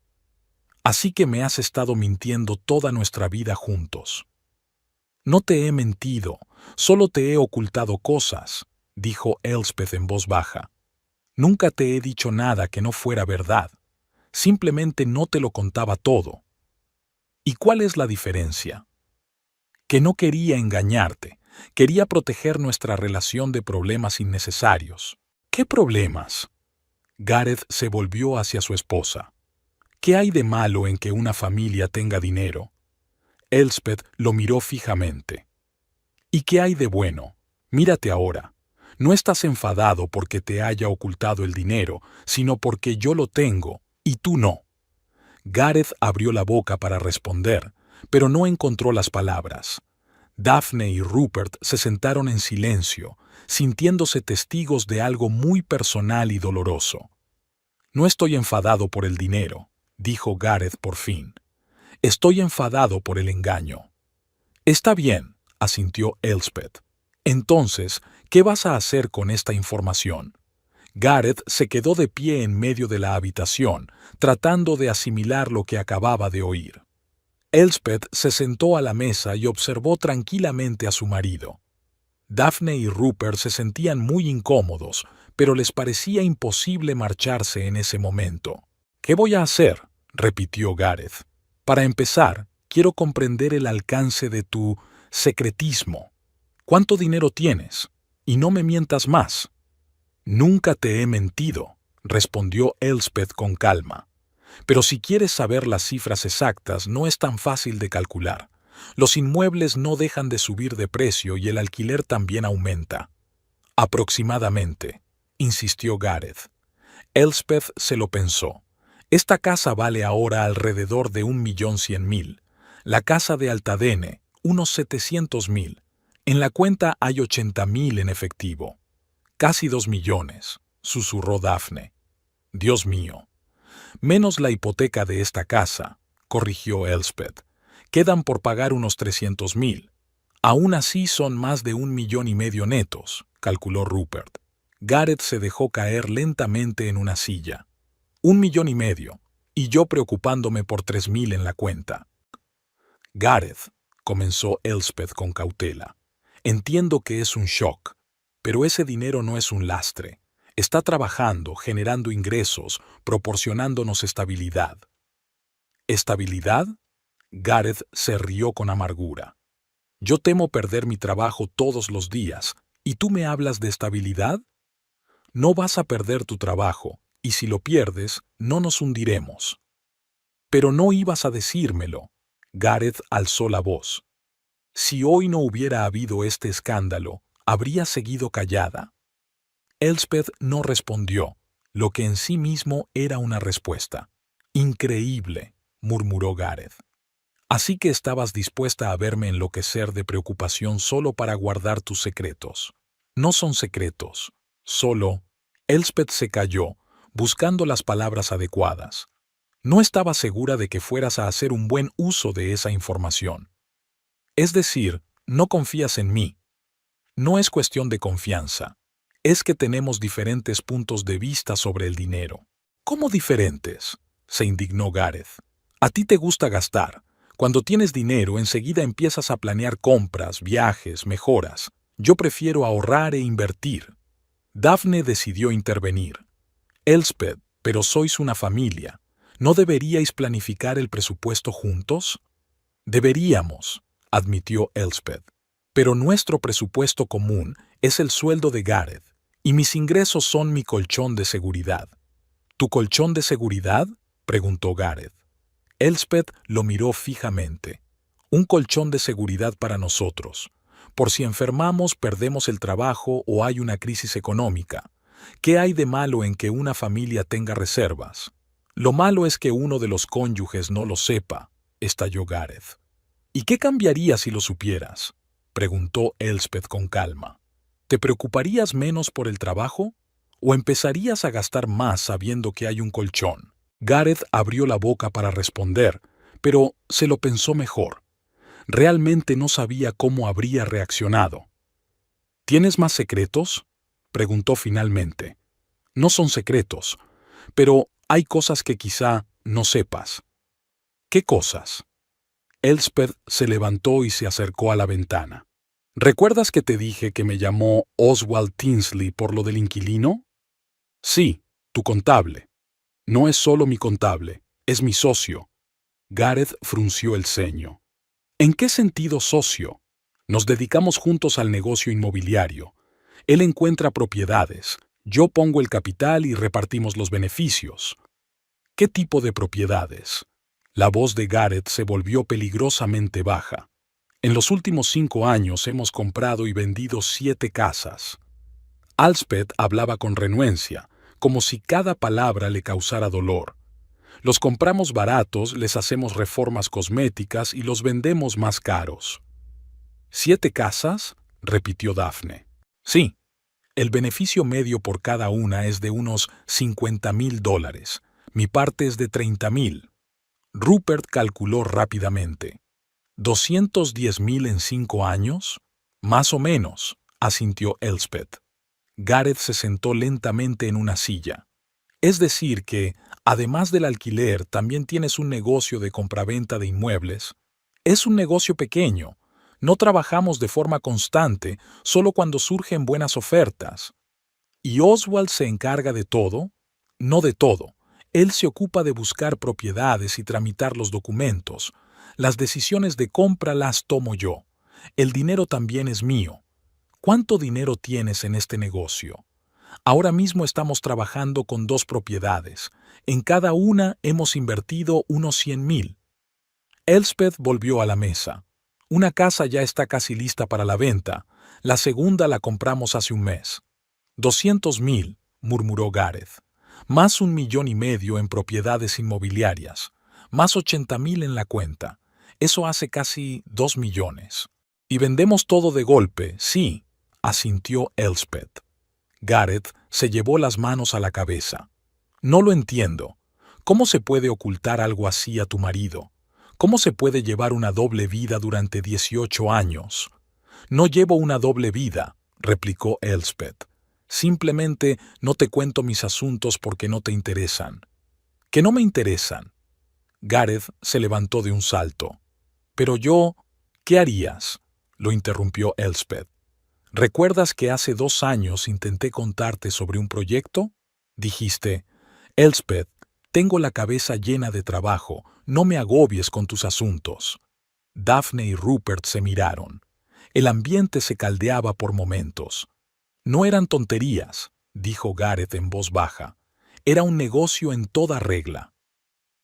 Así que me has estado mintiendo toda nuestra vida juntos. No te he mentido, solo te he ocultado cosas, dijo Elspeth en voz baja. Nunca te he dicho nada que no fuera verdad. Simplemente no te lo contaba todo. ¿Y cuál es la diferencia? Que no quería engañarte, quería proteger nuestra relación de problemas innecesarios. ¿Qué problemas? Gareth se volvió hacia su esposa. ¿Qué hay de malo en que una familia tenga dinero? Elspeth lo miró fijamente. ¿Y qué hay de bueno? Mírate ahora. No estás enfadado porque te haya ocultado el dinero, sino porque yo lo tengo y tú no. Gareth abrió la boca para responder, pero no encontró las palabras. Daphne y Rupert se sentaron en silencio, sintiéndose testigos de algo muy personal y doloroso. No estoy enfadado por el dinero, dijo Gareth por fin. Estoy enfadado por el engaño. Está bien, asintió Elspeth. Entonces, ¿qué vas a hacer con esta información? Gareth se quedó de pie en medio de la habitación, tratando de asimilar lo que acababa de oír. Elspeth se sentó a la mesa y observó tranquilamente a su marido. Daphne y Rupert se sentían muy incómodos, pero les parecía imposible marcharse en ese momento. ¿Qué voy a hacer?, repitió Gareth. Para empezar, quiero comprender el alcance de tu secretismo. ¿Cuánto dinero tienes? Y no me mientas más. Nunca te he mentido, respondió Elspeth con calma. Pero si quieres saber las cifras exactas, no es tan fácil de calcular. Los inmuebles no dejan de subir de precio y el alquiler también aumenta. Aproximadamente, insistió Gareth. Elspeth se lo pensó. Esta casa vale ahora alrededor de 1.100.000. La casa de Altadene, unos 700.000. En la cuenta hay 80.000 en efectivo. Casi 2 millones, susurró Daphne. Dios mío. Menos la hipoteca de esta casa, corrigió Elspeth. Quedan por pagar unos 300.000. Aún así son más de 1,5 millones netos, calculó Rupert. Gareth se dejó caer lentamente en una silla. 1,5 millones, y yo preocupándome por 3.000 en la cuenta. Gareth, comenzó Elspeth con cautela. Entiendo que es un shock, pero ese dinero no es un lastre. Está trabajando, generando ingresos, proporcionándonos estabilidad. ¿Estabilidad? Gareth se rió con amargura. Yo temo perder mi trabajo todos los días, ¿y tú me hablas de estabilidad? No vas a perder tu trabajo, y si lo pierdes, no nos hundiremos. Pero no ibas a decírmelo. Gareth alzó la voz. Si hoy no hubiera habido este escándalo, habría seguido callada. Elspeth no respondió, lo que en sí mismo era una respuesta. Increíble, murmuró Gareth. Así que estabas dispuesta a verme enloquecer de preocupación solo para guardar tus secretos. No son secretos, solo... Elspeth se calló, buscando las palabras adecuadas. No estaba segura de que fueras a hacer un buen uso de esa información. Es decir, no confías en mí. No es cuestión de confianza. Es que tenemos diferentes puntos de vista sobre el dinero. ¿Cómo diferentes?, se indignó Gareth. A ti te gusta gastar. Cuando tienes dinero, enseguida empiezas a planear compras, viajes, mejoras. Yo prefiero ahorrar e invertir. Daphne decidió intervenir. Elspeth, pero sois una familia. ¿No deberíais planificar el presupuesto juntos? Deberíamos, admitió Elspeth. Pero nuestro presupuesto común es el sueldo de Gareth, y mis ingresos son mi colchón de seguridad. ¿Tu colchón de seguridad?, preguntó Gareth. Elspeth lo miró fijamente. Un colchón de seguridad para nosotros. Por si enfermamos, perdemos el trabajo o hay una crisis económica. ¿Qué hay de malo en que una familia tenga reservas? Lo malo es que uno de los cónyuges no lo sepa, estalló Gareth. ¿Y qué cambiaría si lo supieras?, preguntó Elspeth con calma. ¿Te preocuparías menos por el trabajo? ¿O empezarías a gastar más sabiendo que hay un colchón? Gareth abrió la boca para responder, pero se lo pensó mejor. Realmente no sabía cómo habría reaccionado. ¿Tienes más secretos?, preguntó finalmente. No son secretos, pero hay cosas que quizá no sepas. ¿Qué cosas? Elspeth se levantó y se acercó a la ventana. ¿Recuerdas que te dije que me llamó Oswald Tinsley por lo del inquilino? Sí, tu contable. No es solo mi contable, es mi socio. Gareth frunció el ceño. ¿En qué sentido socio? Nos dedicamos juntos al negocio inmobiliario. Él encuentra propiedades, yo pongo el capital y repartimos los beneficios. ¿Qué tipo de propiedades? La voz de Gareth se volvió peligrosamente baja. En los últimos 5 años hemos comprado y vendido 7 casas. Elspeth hablaba con renuencia, como si cada palabra le causara dolor. Los compramos baratos, les hacemos reformas cosméticas y los vendemos más caros. ¿7 casas?, repitió Daphne. Sí. El beneficio medio por cada una es de unos $50.000. Mi parte es de 30.000. Rupert calculó rápidamente. ¿210.000 en 5 años? Más o menos, asintió Elspeth. Gareth se sentó lentamente en una silla. Es decir que, además del alquiler, también tienes un negocio de compraventa de inmuebles. Es un negocio pequeño. No trabajamos de forma constante, solo cuando surgen buenas ofertas. ¿Y Oswald se encarga de todo? No de todo. Él se ocupa de buscar propiedades y tramitar los documentos. Las decisiones de compra las tomo yo. El dinero también es mío. ¿Cuánto dinero tienes en este negocio? Ahora mismo estamos trabajando con 2 propiedades. En cada una hemos invertido unos 100.000. Elspeth volvió a la mesa. Una casa ya está casi lista para la venta. La segunda la compramos hace un mes. 200.000, murmuró Gareth. Más 1,5 millones en propiedades inmobiliarias. Más 80.000 en la cuenta. Eso hace casi 2 millones. Y vendemos todo de golpe, sí, asintió Elspeth. Gareth se llevó las manos a la cabeza. No lo entiendo. ¿Cómo se puede ocultar algo así a tu marido? ¿Cómo se puede llevar una doble vida durante 18 años? No llevo una doble vida, replicó Elspeth. Simplemente no te cuento mis asuntos porque no te interesan. ¿Que no me interesan? Gareth se levantó de un salto. Pero yo, ¿qué harías? Lo interrumpió Elspeth. ¿Recuerdas que hace 2 años intenté contarte sobre un proyecto? Dijiste, Elspeth, tengo la cabeza llena de trabajo, no me agobies con tus asuntos. Daphne y Rupert se miraron. El ambiente se caldeaba por momentos. No eran tonterías, dijo Gareth en voz baja. Era un negocio en toda regla.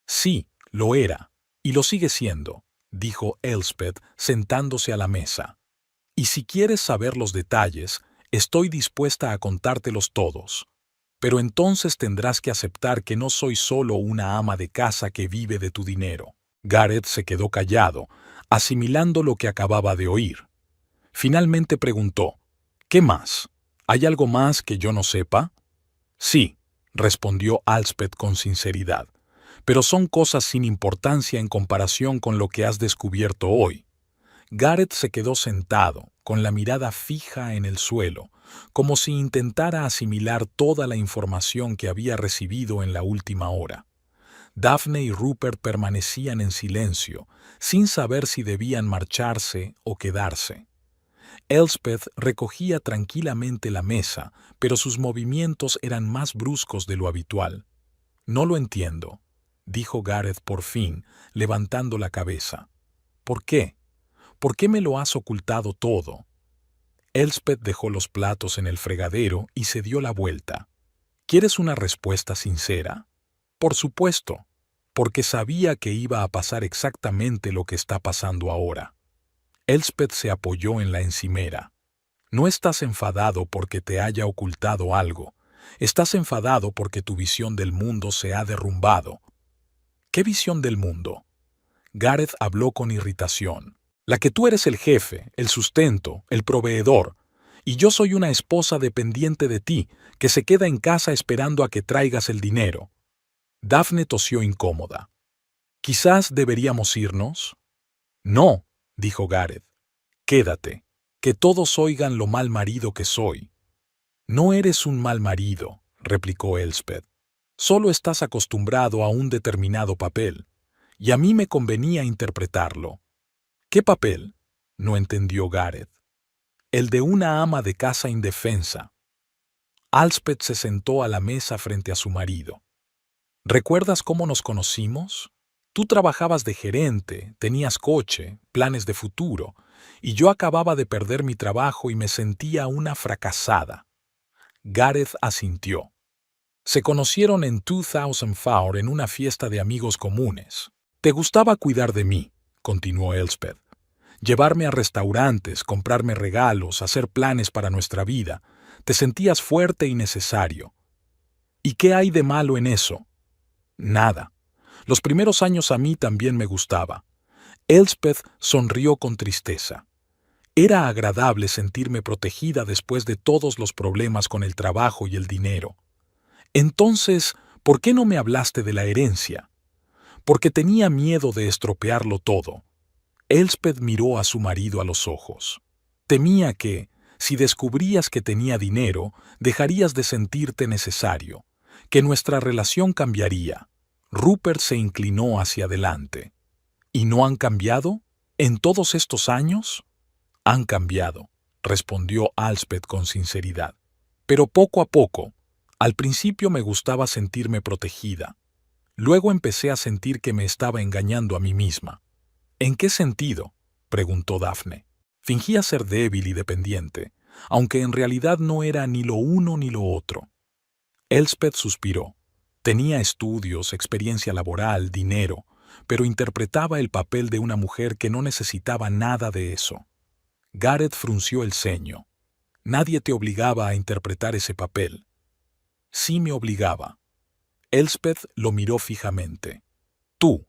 Sí, lo era, y lo sigue siendo, dijo Elspeth sentándose a la mesa. Y si quieres saber los detalles, estoy dispuesta a contártelos todos. Pero entonces tendrás que aceptar que no soy solo una ama de casa que vive de tu dinero. Gareth se quedó callado, asimilando lo que acababa de oír. Finalmente preguntó, ¿qué más? ¿Hay algo más que yo no sepa? Sí, respondió Elspeth con sinceridad, pero son cosas sin importancia en comparación con lo que has descubierto hoy. Gareth se quedó sentado, con la mirada fija en el suelo, como si intentara asimilar toda la información que había recibido en la última hora. Daphne y Rupert permanecían en silencio, sin saber si debían marcharse o quedarse. Elspeth recogía tranquilamente la mesa, pero sus movimientos eran más bruscos de lo habitual. «No lo entiendo», dijo Gareth por fin, levantando la cabeza. «¿Por qué? ¿Por qué me lo has ocultado todo?» Elspeth dejó los platos en el fregadero y se dio la vuelta. «¿Quieres una respuesta sincera?» «Por supuesto, porque sabía que iba a pasar exactamente lo que está pasando ahora». Elspeth se apoyó en la encimera. «No estás enfadado porque te haya ocultado algo. Estás enfadado porque tu visión del mundo se ha derrumbado». «¿Qué visión del mundo?» Gareth habló con irritación. «La que tú eres el jefe, el sustento, el proveedor, y yo soy una esposa dependiente de ti, que se queda en casa esperando a que traigas el dinero». Daphne tosió incómoda. «¿Quizás deberíamos irnos?» «No», dijo Gareth. «Quédate, que todos oigan lo mal marido que soy». «No eres un mal marido», replicó Elspeth. «Solo estás acostumbrado a un determinado papel, y a mí me convenía interpretarlo». «¿Qué papel?», no entendió Gareth. «El de una ama de casa indefensa». Elspeth se sentó a la mesa frente a su marido. «¿Recuerdas cómo nos conocimos? Tú trabajabas de gerente, tenías coche, planes de futuro, y yo acababa de perder mi trabajo y me sentía una fracasada». Gareth asintió. «Se conocieron en 2004 en una fiesta de amigos comunes. Te gustaba cuidar de mí», continuó Elspeth. «Llevarme a restaurantes, comprarme regalos, hacer planes para nuestra vida. Te sentías fuerte y necesario. ¿Y qué hay de malo en eso?» «Nada. Los primeros años a mí también me gustaba». Elspeth sonrió con tristeza. Era agradable sentirme protegida después de todos los problemas con el trabajo y el dinero. «Entonces, ¿por qué no me hablaste de la herencia?» «Porque tenía miedo de estropearlo todo». Elspeth miró a su marido a los ojos. «Temía que, Si descubrías que tenía dinero, dejarías de sentirte necesario, que nuestra relación cambiaría. Rupert se inclinó hacia adelante. ¿Y no han cambiado? ¿En todos estos años? Han cambiado, respondió Elspeth con sinceridad. Pero poco a poco. Al principio me gustaba sentirme protegida. Luego empecé a sentir que me estaba engañando a mí misma. ¿En qué sentido?, preguntó Daphne. Fingía ser débil y dependiente, aunque en realidad no era ni lo uno ni lo otro. Elspeth suspiró. Tenía estudios, experiencia laboral, dinero, pero interpretaba el papel de una mujer que no necesitaba nada de eso. Gareth frunció el ceño. Nadie te obligaba a interpretar ese papel. Sí me obligaba. Elspeth lo miró fijamente. Tú,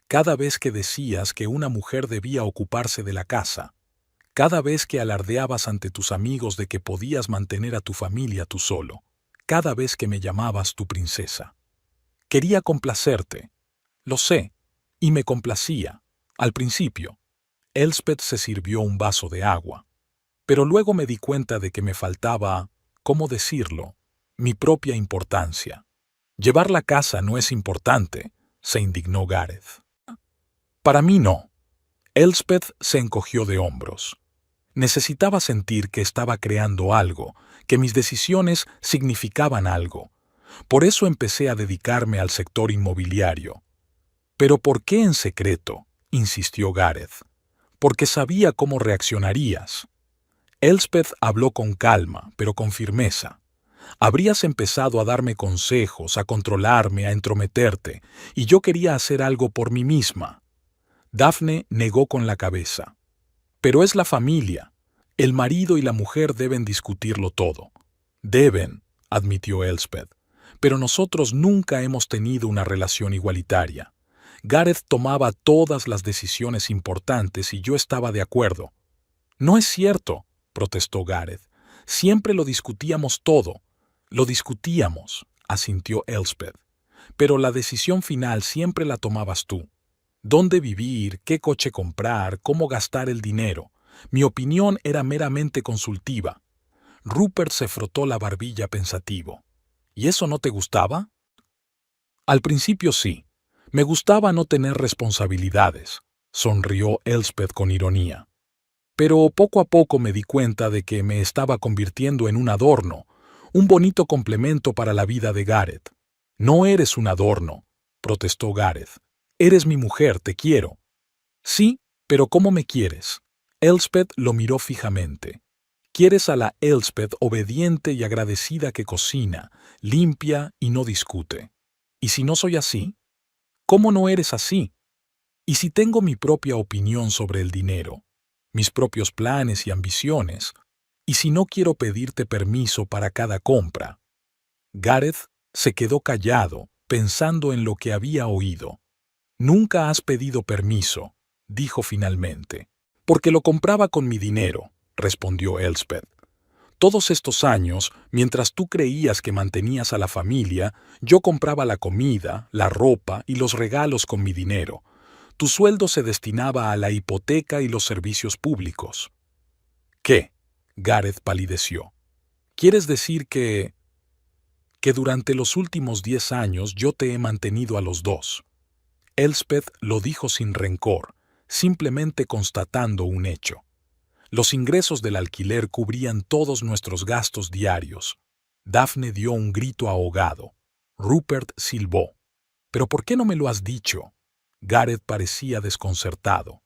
cada vez que decías que una mujer debía ocuparse de la casa, cada vez que alardeabas ante tus amigos de que podías mantener a tu familia tú solo, cada vez que me llamabas tu princesa. Quería complacerte. Lo sé, y me complacía, al principio. Elspeth se sirvió un vaso de agua. Pero luego me di cuenta de que me faltaba, ¿cómo decirlo?, mi propia importancia. Llevar la casa no es importante, se indignó Gareth. Para mí no. Elspeth se encogió de hombros. Necesitaba sentir que estaba creando algo, que mis decisiones significaban algo. Por eso empecé a dedicarme al sector inmobiliario. ¿Pero por qué en secreto?, insistió Gareth. Porque sabía cómo reaccionarías. Elspeth habló con calma, pero con firmeza. Habrías empezado a darme consejos, a controlarme, a entrometerte, y yo quería hacer algo por mí misma. Daphne negó con la cabeza. Pero es la familia. El marido y la mujer deben discutirlo todo. Deben, admitió Elspeth. Pero nosotros nunca hemos tenido una relación igualitaria. Gareth tomaba todas las decisiones importantes y yo estaba de acuerdo. No es cierto, protestó Gareth. Siempre lo discutíamos todo. Lo discutíamos, asintió Elspeth. Pero la decisión final siempre la tomabas tú. ¿Dónde vivir? ¿Qué coche comprar? ¿Cómo gastar el dinero? Mi opinión era meramente consultiva. Rupert se frotó la barbilla pensativo. ¿Y eso no te gustaba? Al principio sí. Me gustaba no tener responsabilidades, sonrió Elspeth con ironía. Pero poco a poco me di cuenta de que me estaba convirtiendo en un adorno, un bonito complemento para la vida de Gareth. No eres un adorno, protestó Gareth. Eres mi mujer, te quiero. Sí, pero ¿cómo me quieres? Elspeth lo miró fijamente. Quieres a la Elspeth obediente y agradecida que cocina, limpia y no discute. ¿Y si no soy así? ¿Cómo no eres así? ¿Y si tengo mi propia opinión sobre el dinero, mis propios planes y ambiciones? ¿Y si no quiero pedirte permiso para cada compra? Gareth se quedó callado, pensando en lo que había oído. Nunca has pedido permiso, dijo finalmente. Porque lo compraba con mi dinero, respondió Elspeth. Todos estos años, mientras tú creías que mantenías a la familia, yo compraba la comida, la ropa y los regalos con mi dinero. Tu sueldo se destinaba a la hipoteca y los servicios públicos. ¿Qué? Gareth palideció. ¿Quieres decir que durante los últimos 10 años yo te he mantenido a los dos? Elspeth lo dijo sin rencor, simplemente constatando un hecho. Los ingresos del alquiler cubrían todos nuestros gastos diarios. Daphne dio un grito ahogado. Rupert silbó. ¿Pero por qué no me lo has dicho? Gareth parecía desconcertado.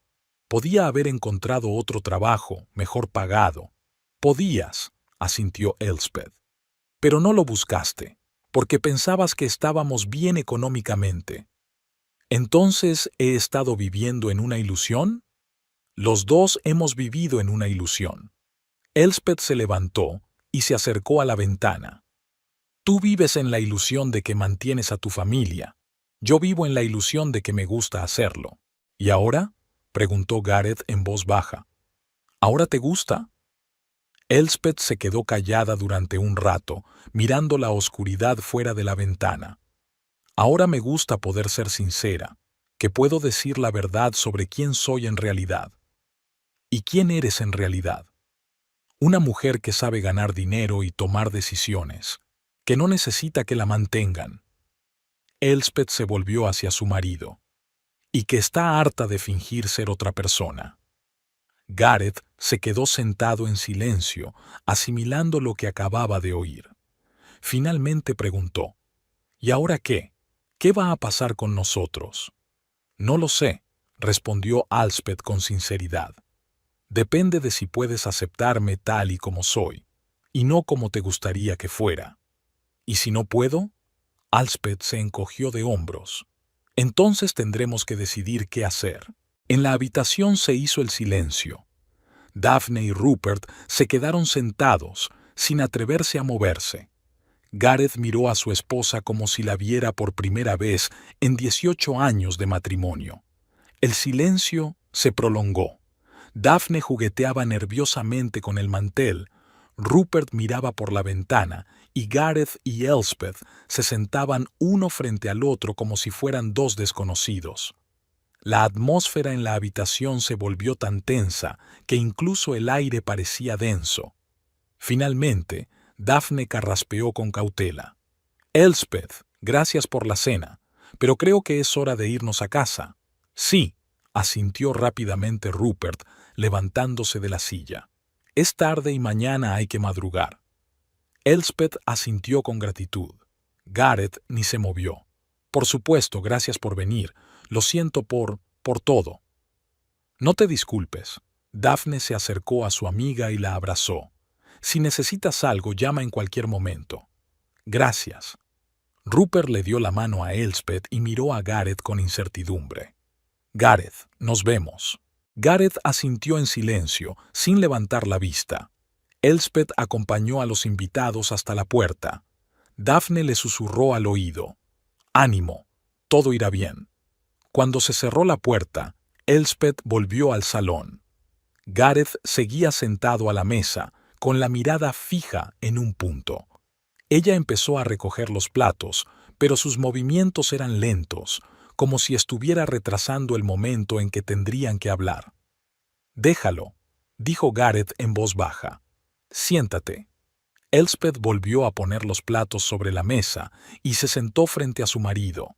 Podía haber encontrado otro trabajo, mejor pagado. Podías, asintió Elspeth. Pero no lo buscaste, porque pensabas que estábamos bien económicamente. ¿Entonces he estado viviendo en una ilusión? Los dos hemos vivido en una ilusión. Elspeth se levantó y se acercó a la ventana. Tú vives en la ilusión de que mantienes a tu familia. Yo vivo en la ilusión de que me gusta hacerlo. ¿Y ahora?, preguntó Gareth en voz baja. ¿Ahora te gusta? Elspeth se quedó callada durante un rato, mirando la oscuridad fuera de la ventana. Ahora me gusta poder ser sincera, que puedo decir la verdad sobre quién soy en realidad. ¿Y quién eres en realidad? Una mujer que sabe ganar dinero y tomar decisiones, que no necesita que la mantengan. Elspeth se volvió hacia su marido, y que está harta de fingir ser otra persona. Gareth se quedó sentado en silencio, asimilando lo que acababa de oír. Finalmente preguntó, ¿y ahora qué? ¿Qué va a pasar con nosotros? No lo sé, respondió Elspeth con sinceridad. Depende de si puedes aceptarme tal y como soy, y no como te gustaría que fuera. ¿Y si no puedo? Elspeth se encogió de hombros. Entonces tendremos que decidir qué hacer. En la habitación se hizo el silencio. Daphne y Rupert se quedaron sentados, sin atreverse a moverse. Gareth miró a su esposa como si la viera por primera vez en 18 años de matrimonio. El silencio se prolongó. Daphne jugueteaba nerviosamente con el mantel, Rupert miraba por la ventana y Gareth y Elspeth se sentaban uno frente al otro como si fueran dos desconocidos. La atmósfera en la habitación se volvió tan tensa que incluso el aire parecía denso. Finalmente, Daphne carraspeó con cautela. «Elspeth, gracias por la cena, pero creo que es hora de irnos a casa». «Sí», asintió rápidamente Rupert, levantándose de la silla. «Es tarde y mañana hay que madrugar». Elspeth asintió con gratitud. Gareth ni se movió. «Por supuesto, gracias por venir. Lo siento por todo». «No te disculpes». Daphne se acercó a su amiga y la abrazó. «Si necesitas algo, llama en cualquier momento». «Gracias». Rupert le dio la mano a Elspeth y miró a Gareth con incertidumbre. «Gareth, nos vemos». Gareth asintió en silencio, sin levantar la vista. Elspeth acompañó a los invitados hasta la puerta. Daphne le susurró al oído. «Ánimo, todo irá bien». Cuando se cerró la puerta, Elspeth volvió al salón. Gareth seguía sentado a la mesa, con la mirada fija en un punto. Ella empezó a recoger los platos, pero sus movimientos eran lentos, como si estuviera retrasando el momento en que tendrían que hablar. «Déjalo», dijo Gareth en voz baja. «Siéntate». Elspeth volvió a poner los platos sobre la mesa y se sentó frente a su marido.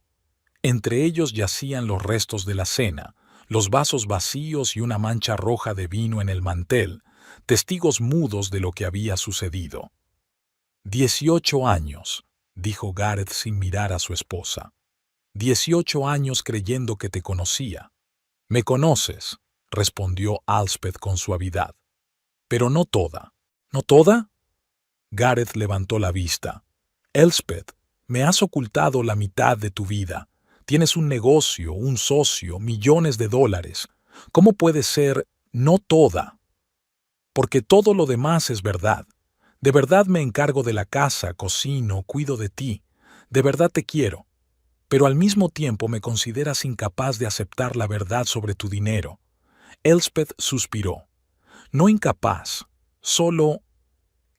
Entre ellos yacían los restos de la cena, los vasos vacíos y una mancha roja de vino en el mantel, testigos mudos de lo que había sucedido. 18 años, dijo Gareth sin mirar a su esposa. 18 años creyendo que te conocía. «Me conoces», respondió Elspeth con suavidad. «Pero no toda». «¿No toda?» Gareth levantó la vista. «Elspeth, me has ocultado la mitad de tu vida. Tienes un negocio, un socio, millones de dólares. ¿Cómo puede ser no toda?» «Porque todo lo demás es verdad. De verdad me encargo de la casa, cocino, cuido de ti. De verdad te quiero. Pero al mismo tiempo me consideras incapaz de aceptar la verdad sobre tu dinero». Elspeth suspiró. «No incapaz, solo...»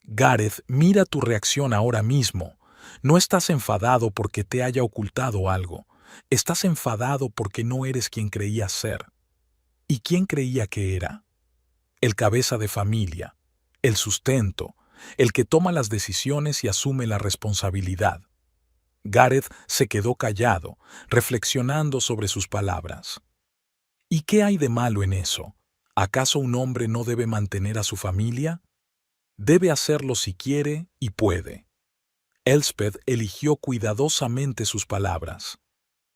«Gareth, mira tu reacción ahora mismo. No estás enfadado porque te haya ocultado algo. Estás enfadado porque no eres quien creías ser». ¿Y quién creía que era? El cabeza de familia, el sustento, el que toma las decisiones y asume la responsabilidad. Gareth se quedó callado, reflexionando sobre sus palabras. ¿Y qué hay de malo en eso? ¿Acaso un hombre no debe mantener a su familia? Debe hacerlo si quiere y puede. Elspeth eligió cuidadosamente sus palabras.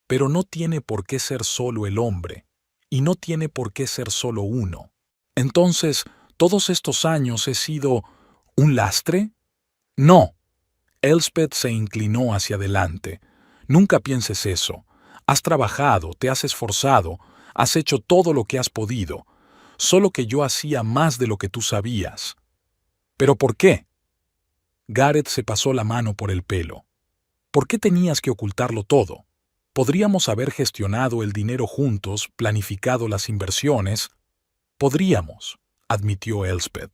Pero no tiene por qué ser solo el hombre, y no tiene por qué ser solo uno. Entonces, ¿todos estos años he sido un lastre? No. Elspeth se inclinó hacia adelante. Nunca pienses eso. Has trabajado, te has esforzado, has hecho todo lo que has podido. Solo que yo hacía más de lo que tú sabías. ¿Pero por qué? Gareth se pasó la mano por el pelo. ¿Por qué tenías que ocultarlo todo? Podríamos haber gestionado el dinero juntos, planificado las inversiones. Podríamos, admitió Elspeth.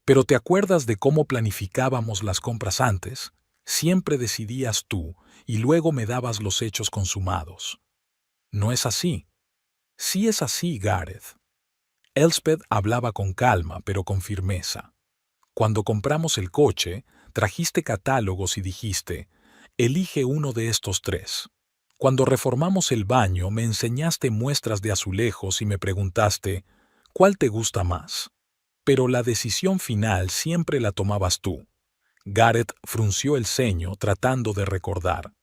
Pero ¿te acuerdas de cómo planificábamos las compras antes? Siempre decidías tú y luego me dabas los hechos consumados. ¿No es así? Sí es así, Gareth. Elspeth hablaba con calma, pero con firmeza. Cuando compramos el coche, trajiste catálogos y dijiste, elige uno de estos tres. Cuando reformamos el baño, me enseñaste muestras de azulejos y me preguntaste, ¿cuál te gusta más? Pero la decisión final siempre la tomabas tú. Gareth frunció el ceño tratando de recordar.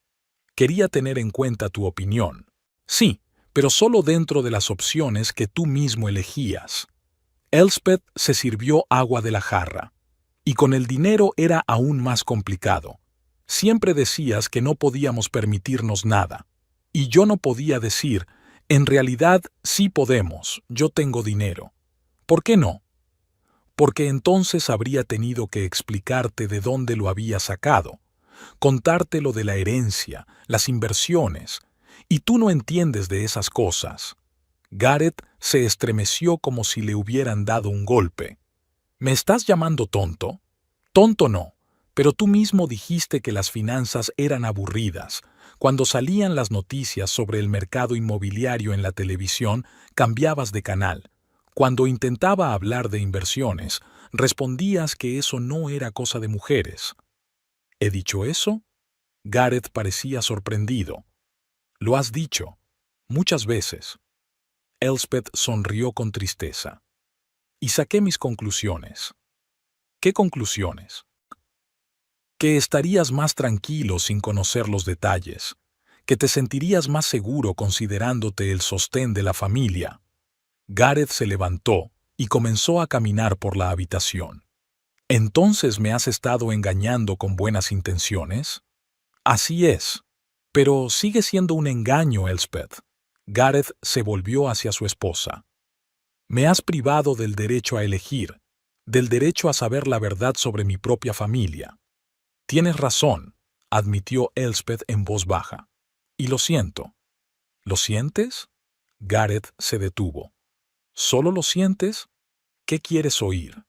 Quería tener en cuenta tu opinión. Sí, pero solo dentro de las opciones que tú mismo elegías. Elspeth se sirvió agua de la jarra. Y con el dinero era aún más complicado. Siempre decías que no podíamos permitirnos nada. Y yo no podía decir, en realidad sí podemos, yo tengo dinero. ¿Por qué no? Porque entonces habría tenido que explicarte de dónde lo había sacado, contarte lo de la herencia, las inversiones, y tú no entiendes de esas cosas. Gareth se estremeció como si le hubieran dado un golpe. ¿Me estás llamando tonto? Tonto no, pero tú mismo dijiste que las finanzas eran aburridas. Cuando salían las noticias sobre el mercado inmobiliario en la televisión, cambiabas de canal. Cuando intentaba hablar de inversiones, respondías que eso no era cosa de mujeres. ¿He dicho eso? Gareth parecía sorprendido. Lo has dicho. Muchas veces. Elspeth sonrió con tristeza. Y saqué mis conclusiones. ¿Qué conclusiones? Que estarías más tranquilo sin conocer los detalles, que te sentirías más seguro considerándote el sostén de la familia. Gareth se levantó y comenzó a caminar por la habitación. ¿Entonces me has estado engañando con buenas intenciones? Así es. Pero sigue siendo un engaño, Elspeth. Gareth se volvió hacia su esposa. Me has privado del derecho a elegir, del derecho a saber la verdad sobre mi propia familia. Tienes razón, admitió Elspeth en voz baja. Y lo siento. ¿Lo sientes? Gareth se detuvo. ¿Solo lo sientes? ¿Qué quieres oír?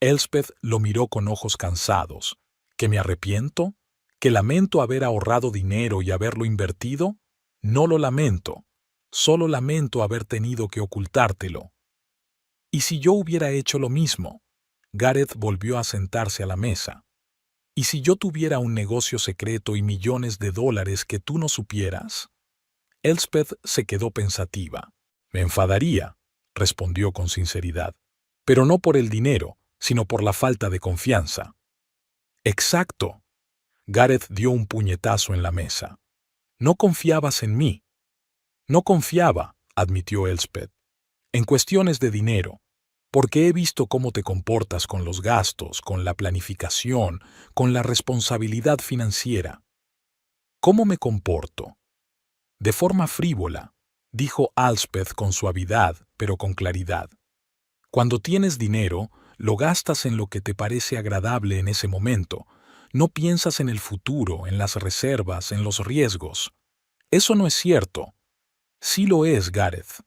Elspeth lo miró con ojos cansados. ¿Que me arrepiento? ¿Que lamento haber ahorrado dinero y haberlo invertido? No lo lamento. Solo lamento haber tenido que ocultártelo. ¿Y si yo hubiera hecho lo mismo? Gareth volvió a sentarse a la mesa. ¿Y si yo tuviera un negocio secreto y millones de dólares que tú no supieras? Elspeth se quedó pensativa. Me enfadaría, respondió con sinceridad. Pero no por el dinero, sino por la falta de confianza. Exacto. Gareth dio un puñetazo en la mesa. No confiabas en mí. No confiaba, admitió Elspeth. En cuestiones de dinero, porque he visto cómo te comportas con los gastos, con la planificación, con la responsabilidad financiera. ¿Cómo me comporto? De forma frívola, dijo Elspeth con suavidad, pero con claridad. Cuando tienes dinero, lo gastas en lo que te parece agradable en ese momento. No piensas en el futuro, en las reservas, en los riesgos. Eso no es cierto. Sí lo es, Gareth.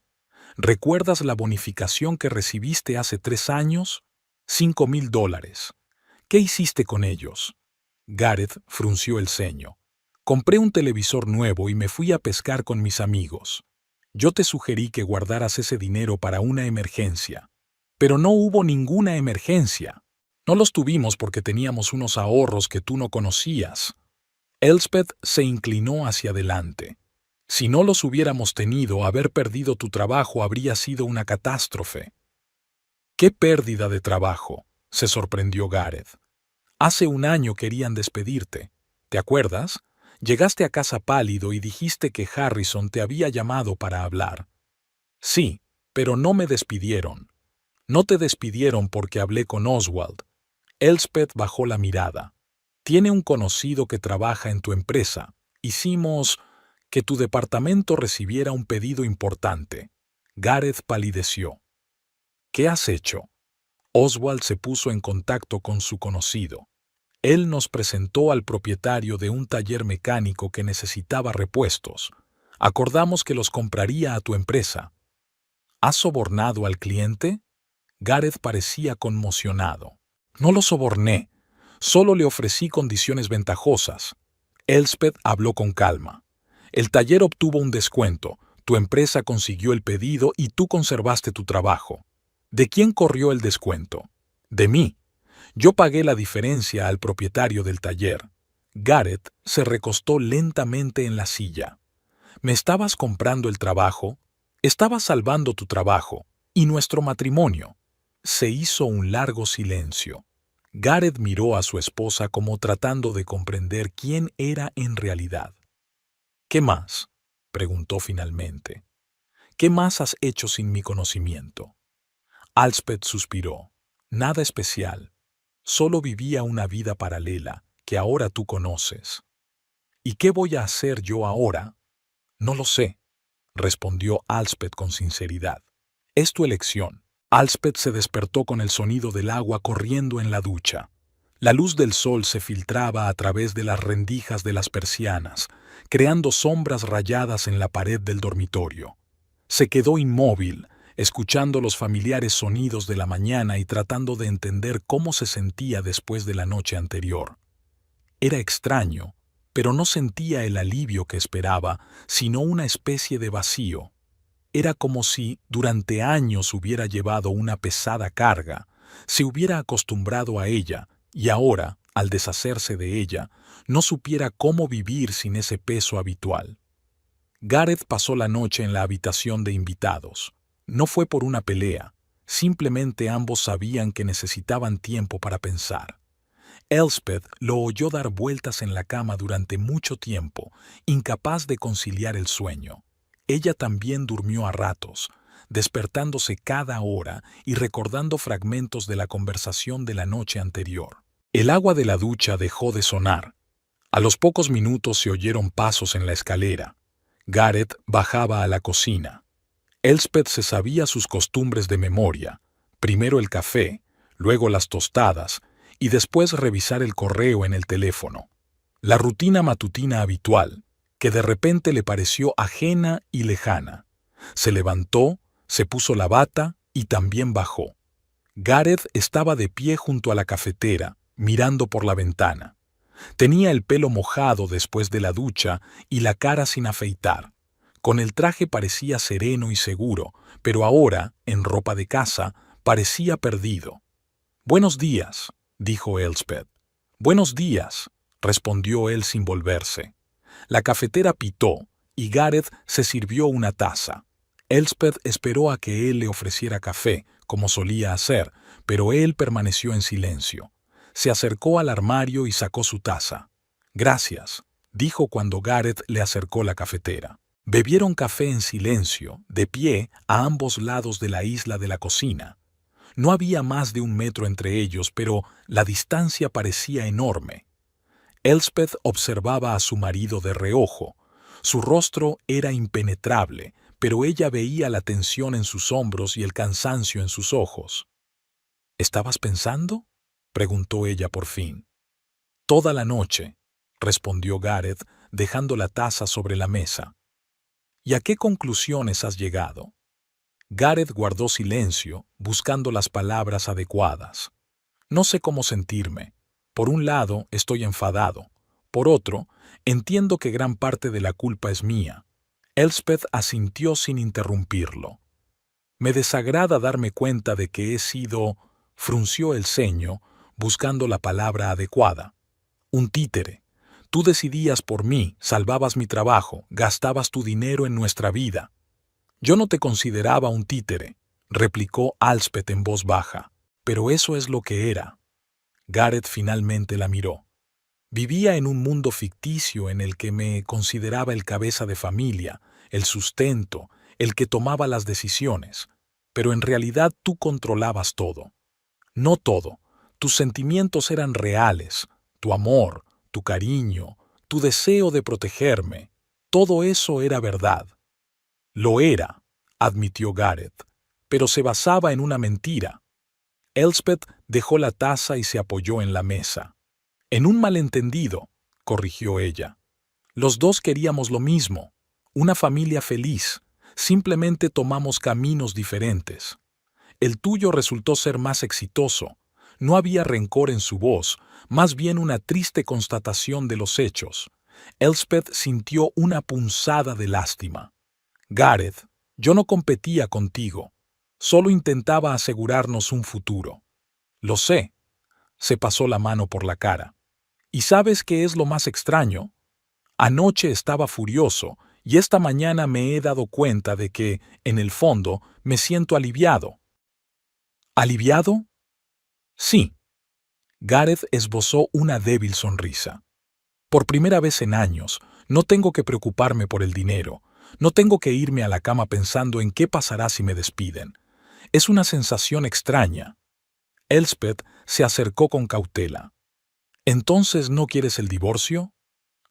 ¿Recuerdas la bonificación que recibiste hace 3 años? $5,000. ¿Qué hiciste con ellos? Gareth frunció el ceño. Compré un televisor nuevo y me fui a pescar con mis amigos. Yo te sugerí que guardaras ese dinero para una emergencia. Pero no hubo ninguna emergencia. No los tuvimos porque teníamos unos ahorros que tú no conocías. Elspeth se inclinó hacia adelante. Si no los hubiéramos tenido, haber perdido tu trabajo habría sido una catástrofe. ¿Qué pérdida de trabajo?, se sorprendió Gareth. Hace 1 año querían despedirte. ¿Te acuerdas? Llegaste a casa pálido y dijiste que Harrison te había llamado para hablar. Sí, pero no me despidieron. No te despidieron porque hablé con Oswald. Elspeth bajó la mirada. Tiene un conocido que trabaja en tu empresa. Hicimos que tu departamento recibiera un pedido importante. Gareth palideció. ¿Qué has hecho? Oswald se puso en contacto con su conocido. Él nos presentó al propietario de un taller mecánico que necesitaba repuestos. Acordamos que los compraría a tu empresa. ¿Has sobornado al cliente? Gareth parecía conmocionado. No lo soborné. Solo le ofrecí condiciones ventajosas. Elspeth habló con calma. El taller obtuvo un descuento, tu empresa consiguió el pedido y tú conservaste tu trabajo. ¿De quién corrió el descuento? De mí. Yo pagué la diferencia al propietario del taller. Gareth se recostó lentamente en la silla. Me estabas comprando el trabajo, estabas salvando tu trabajo y nuestro matrimonio. Se hizo un largo silencio. Gareth miró a su esposa como tratando de comprender quién era en realidad. ¿Qué más?, preguntó finalmente. ¿Qué más has hecho sin mi conocimiento? Elspeth suspiró. Nada especial. Solo vivía una vida paralela que ahora tú conoces. ¿Y qué voy a hacer yo ahora? No lo sé, respondió Elspeth con sinceridad. Es tu elección. Elspeth se despertó con el sonido del agua corriendo en la ducha. La luz del sol se filtraba a través de las rendijas de las persianas, creando sombras rayadas en la pared del dormitorio. Se quedó inmóvil, escuchando los familiares sonidos de la mañana y tratando de entender cómo se sentía después de la noche anterior. Era extraño, pero no sentía el alivio que esperaba, sino una especie de vacío. Era como si durante años hubiera llevado una pesada carga, se hubiera acostumbrado a ella y ahora, al deshacerse de ella, no supiera cómo vivir sin ese peso habitual. Gareth pasó la noche en la habitación de invitados. No fue por una pelea, simplemente ambos sabían que necesitaban tiempo para pensar. Elspeth lo oyó dar vueltas en la cama durante mucho tiempo, incapaz de conciliar el sueño. Ella también durmió a ratos, despertándose cada hora y recordando fragmentos de la conversación de la noche anterior. El agua de la ducha dejó de sonar. A los pocos minutos se oyeron pasos en la escalera. Gareth bajaba a la cocina. Elspeth se sabía sus costumbres de memoria, primero el café, luego las tostadas, y después revisar el correo en el teléfono. La rutina matutina habitual, que de repente le pareció ajena y lejana. Se levantó, se puso la bata y también bajó. Gareth estaba de pie junto a la cafetera, mirando por la ventana. Tenía el pelo mojado después de la ducha y la cara sin afeitar. Con el traje parecía sereno y seguro, pero ahora, en ropa de casa, parecía perdido. «Buenos días», dijo Elspeth. «Buenos días», respondió él sin volverse. La cafetera pitó y Gareth se sirvió una taza. Elspeth esperó a que él le ofreciera café, como solía hacer, pero él permaneció en silencio. Se acercó al armario y sacó su taza. «Gracias», dijo cuando Gareth le acercó la cafetera. Bebieron café en silencio, de pie, a ambos lados de la isla de la cocina. No había más de 1 metro entre ellos, pero la distancia parecía enorme. Elspeth observaba a su marido de reojo. Su rostro era impenetrable, pero ella veía la tensión en sus hombros y el cansancio en sus ojos. «¿Estabas pensando?», preguntó ella por fin. «Toda la noche», respondió Gareth, dejando la taza sobre la mesa. «¿Y a qué conclusiones has llegado?». Gareth guardó silencio, buscando las palabras adecuadas. «No sé cómo sentirme. Por un lado, estoy enfadado. Por otro, entiendo que gran parte de la culpa es mía». Elspeth asintió sin interrumpirlo. «Me desagrada darme cuenta de que he sido», frunció el ceño, buscando la palabra adecuada, «un títere. Tú decidías por mí, salvabas mi trabajo, gastabas tu dinero en nuestra vida». «Yo no te consideraba un títere», replicó Elspeth en voz baja, «pero eso es lo que era». Gareth finalmente la miró. «Vivía en un mundo ficticio en el que me consideraba el cabeza de familia, el sustento, el que tomaba las decisiones, pero en realidad tú controlabas todo. No todo, tus sentimientos eran reales, tu amor, tu cariño, tu deseo de protegerme, todo eso era verdad». «Lo era», admitió Gareth, «pero se basaba en una mentira». Elspeth dejó la taza y se apoyó en la mesa. «En un malentendido», corrigió ella. «Los dos queríamos lo mismo, una familia feliz, simplemente tomamos caminos diferentes. El tuyo resultó ser más exitoso. No había rencor en su voz, más bien una triste constatación de los hechos». Elspeth sintió una punzada de lástima. «Gareth, yo no competía contigo. Solo intentaba asegurarnos un futuro». «Lo sé», Se pasó la mano por la cara. ¿Y sabes qué es lo más extraño? Anoche estaba furioso y esta mañana me he dado cuenta de que, en el fondo, me siento aliviado. ¿Aliviado? Sí. Gareth esbozó una débil sonrisa. Por primera vez en años, no tengo que preocuparme por el dinero, no tengo que irme a la cama pensando en qué pasará si me despiden. Es una sensación extraña. Elspeth se acercó con cautela. ¿Entonces no quieres el divorcio?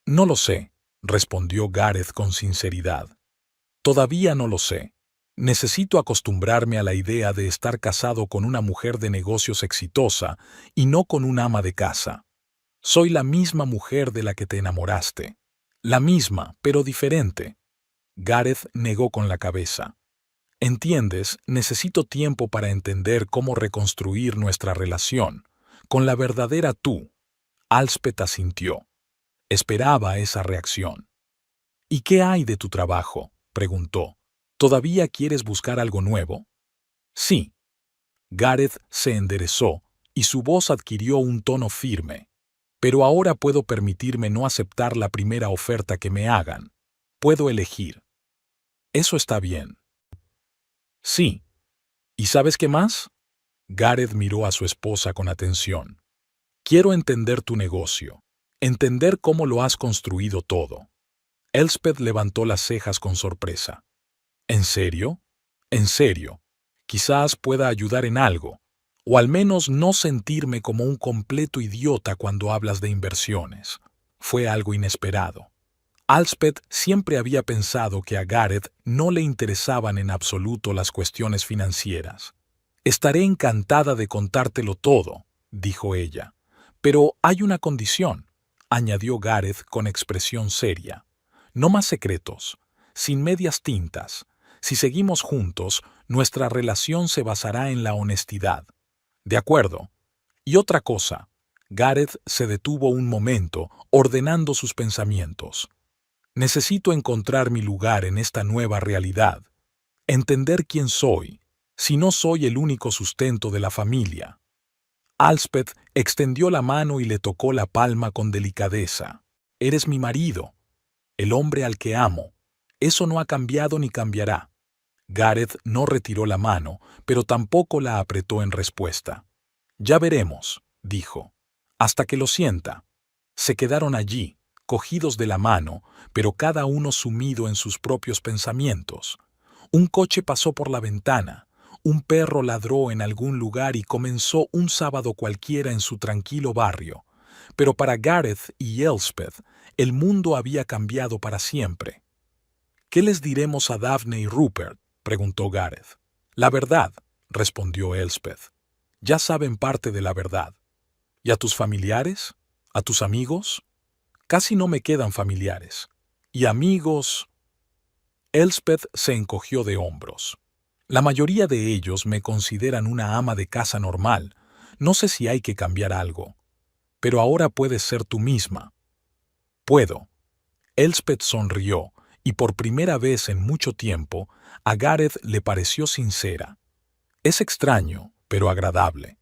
No lo sé, respondió Gareth con sinceridad. Todavía no lo sé. Necesito acostumbrarme a la idea de estar casado con una mujer de negocios exitosa y no con un ama de casa. Soy la misma mujer de la que te enamoraste. La misma, pero diferente. Gareth negó con la cabeza. Entiendes, necesito tiempo para entender cómo reconstruir nuestra relación, con la verdadera tú. Elspeth asintió. Esperaba esa reacción. ¿Y qué hay de tu trabajo?, preguntó. ¿Todavía quieres buscar algo nuevo? Sí. Gareth se enderezó y su voz adquirió un tono firme. Pero ahora puedo permitirme no aceptar la primera oferta que me hagan. Puedo elegir. Eso está bien. Sí. ¿Y sabes qué más? Gareth miró a su esposa con atención. Quiero entender tu negocio, entender cómo lo has construido todo. Elspeth levantó las cejas con sorpresa. ¿En serio? En serio. Quizás pueda ayudar en algo, o al menos no sentirme como un completo idiota cuando hablas de inversiones. Fue algo inesperado. Elspeth siempre había pensado que a Gareth no le interesaban en absoluto las cuestiones financieras. Estaré encantada de contártelo todo, dijo ella. Pero hay una condición, añadió Gareth con expresión seria. No más secretos, sin medias tintas. Si seguimos juntos, nuestra relación se basará en la honestidad. ¿De acuerdo? Y otra cosa. Gareth se detuvo un momento, ordenando sus pensamientos. Necesito encontrar mi lugar en esta nueva realidad. Entender quién soy, si no soy el único sustento de la familia. Elspeth extendió la mano y le tocó la palma con delicadeza. Eres mi marido, el hombre al que amo. Eso no ha cambiado ni cambiará. Gareth no retiró la mano, pero tampoco la apretó en respuesta. Ya veremos, dijo, hasta que lo sienta. Se quedaron allí, cogidos de la mano, pero cada uno sumido en sus propios pensamientos. Un coche pasó por la ventana, un perro ladró en algún lugar y comenzó un sábado cualquiera en su tranquilo barrio. Pero para Gareth y Elspeth, el mundo había cambiado para siempre. ¿Qué les diremos a Daphne y Rupert?, preguntó Gareth. La verdad, respondió Elspeth. Ya saben parte de la verdad. ¿Y a tus familiares? ¿A tus amigos? Casi no me quedan familiares. ¿Y amigos? Elspeth se encogió de hombros. La mayoría de ellos me consideran una ama de casa normal. No sé si hay que cambiar algo. Pero ahora puedes ser tú misma. Puedo. Elspeth sonrió, y por primera vez en mucho tiempo, a Gareth le pareció sincera. Es extraño, pero agradable.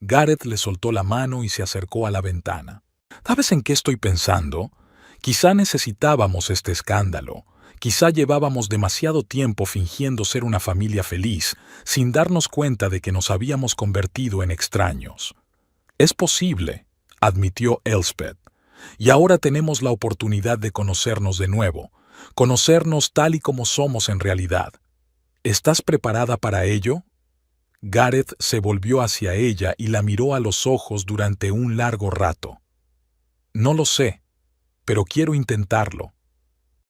Gareth le soltó la mano y se acercó a la ventana. ¿Sabes en qué estoy pensando? Quizá necesitábamos este escándalo. Quizá llevábamos demasiado tiempo fingiendo ser una familia feliz, sin darnos cuenta de que nos habíamos convertido en extraños. Es posible, admitió Elspeth. Y ahora tenemos la oportunidad de conocernos de nuevo, conocernos tal y como somos en realidad. ¿Estás preparada para ello? Gareth se volvió hacia ella y la miró a los ojos durante un largo rato. No lo sé, pero quiero intentarlo.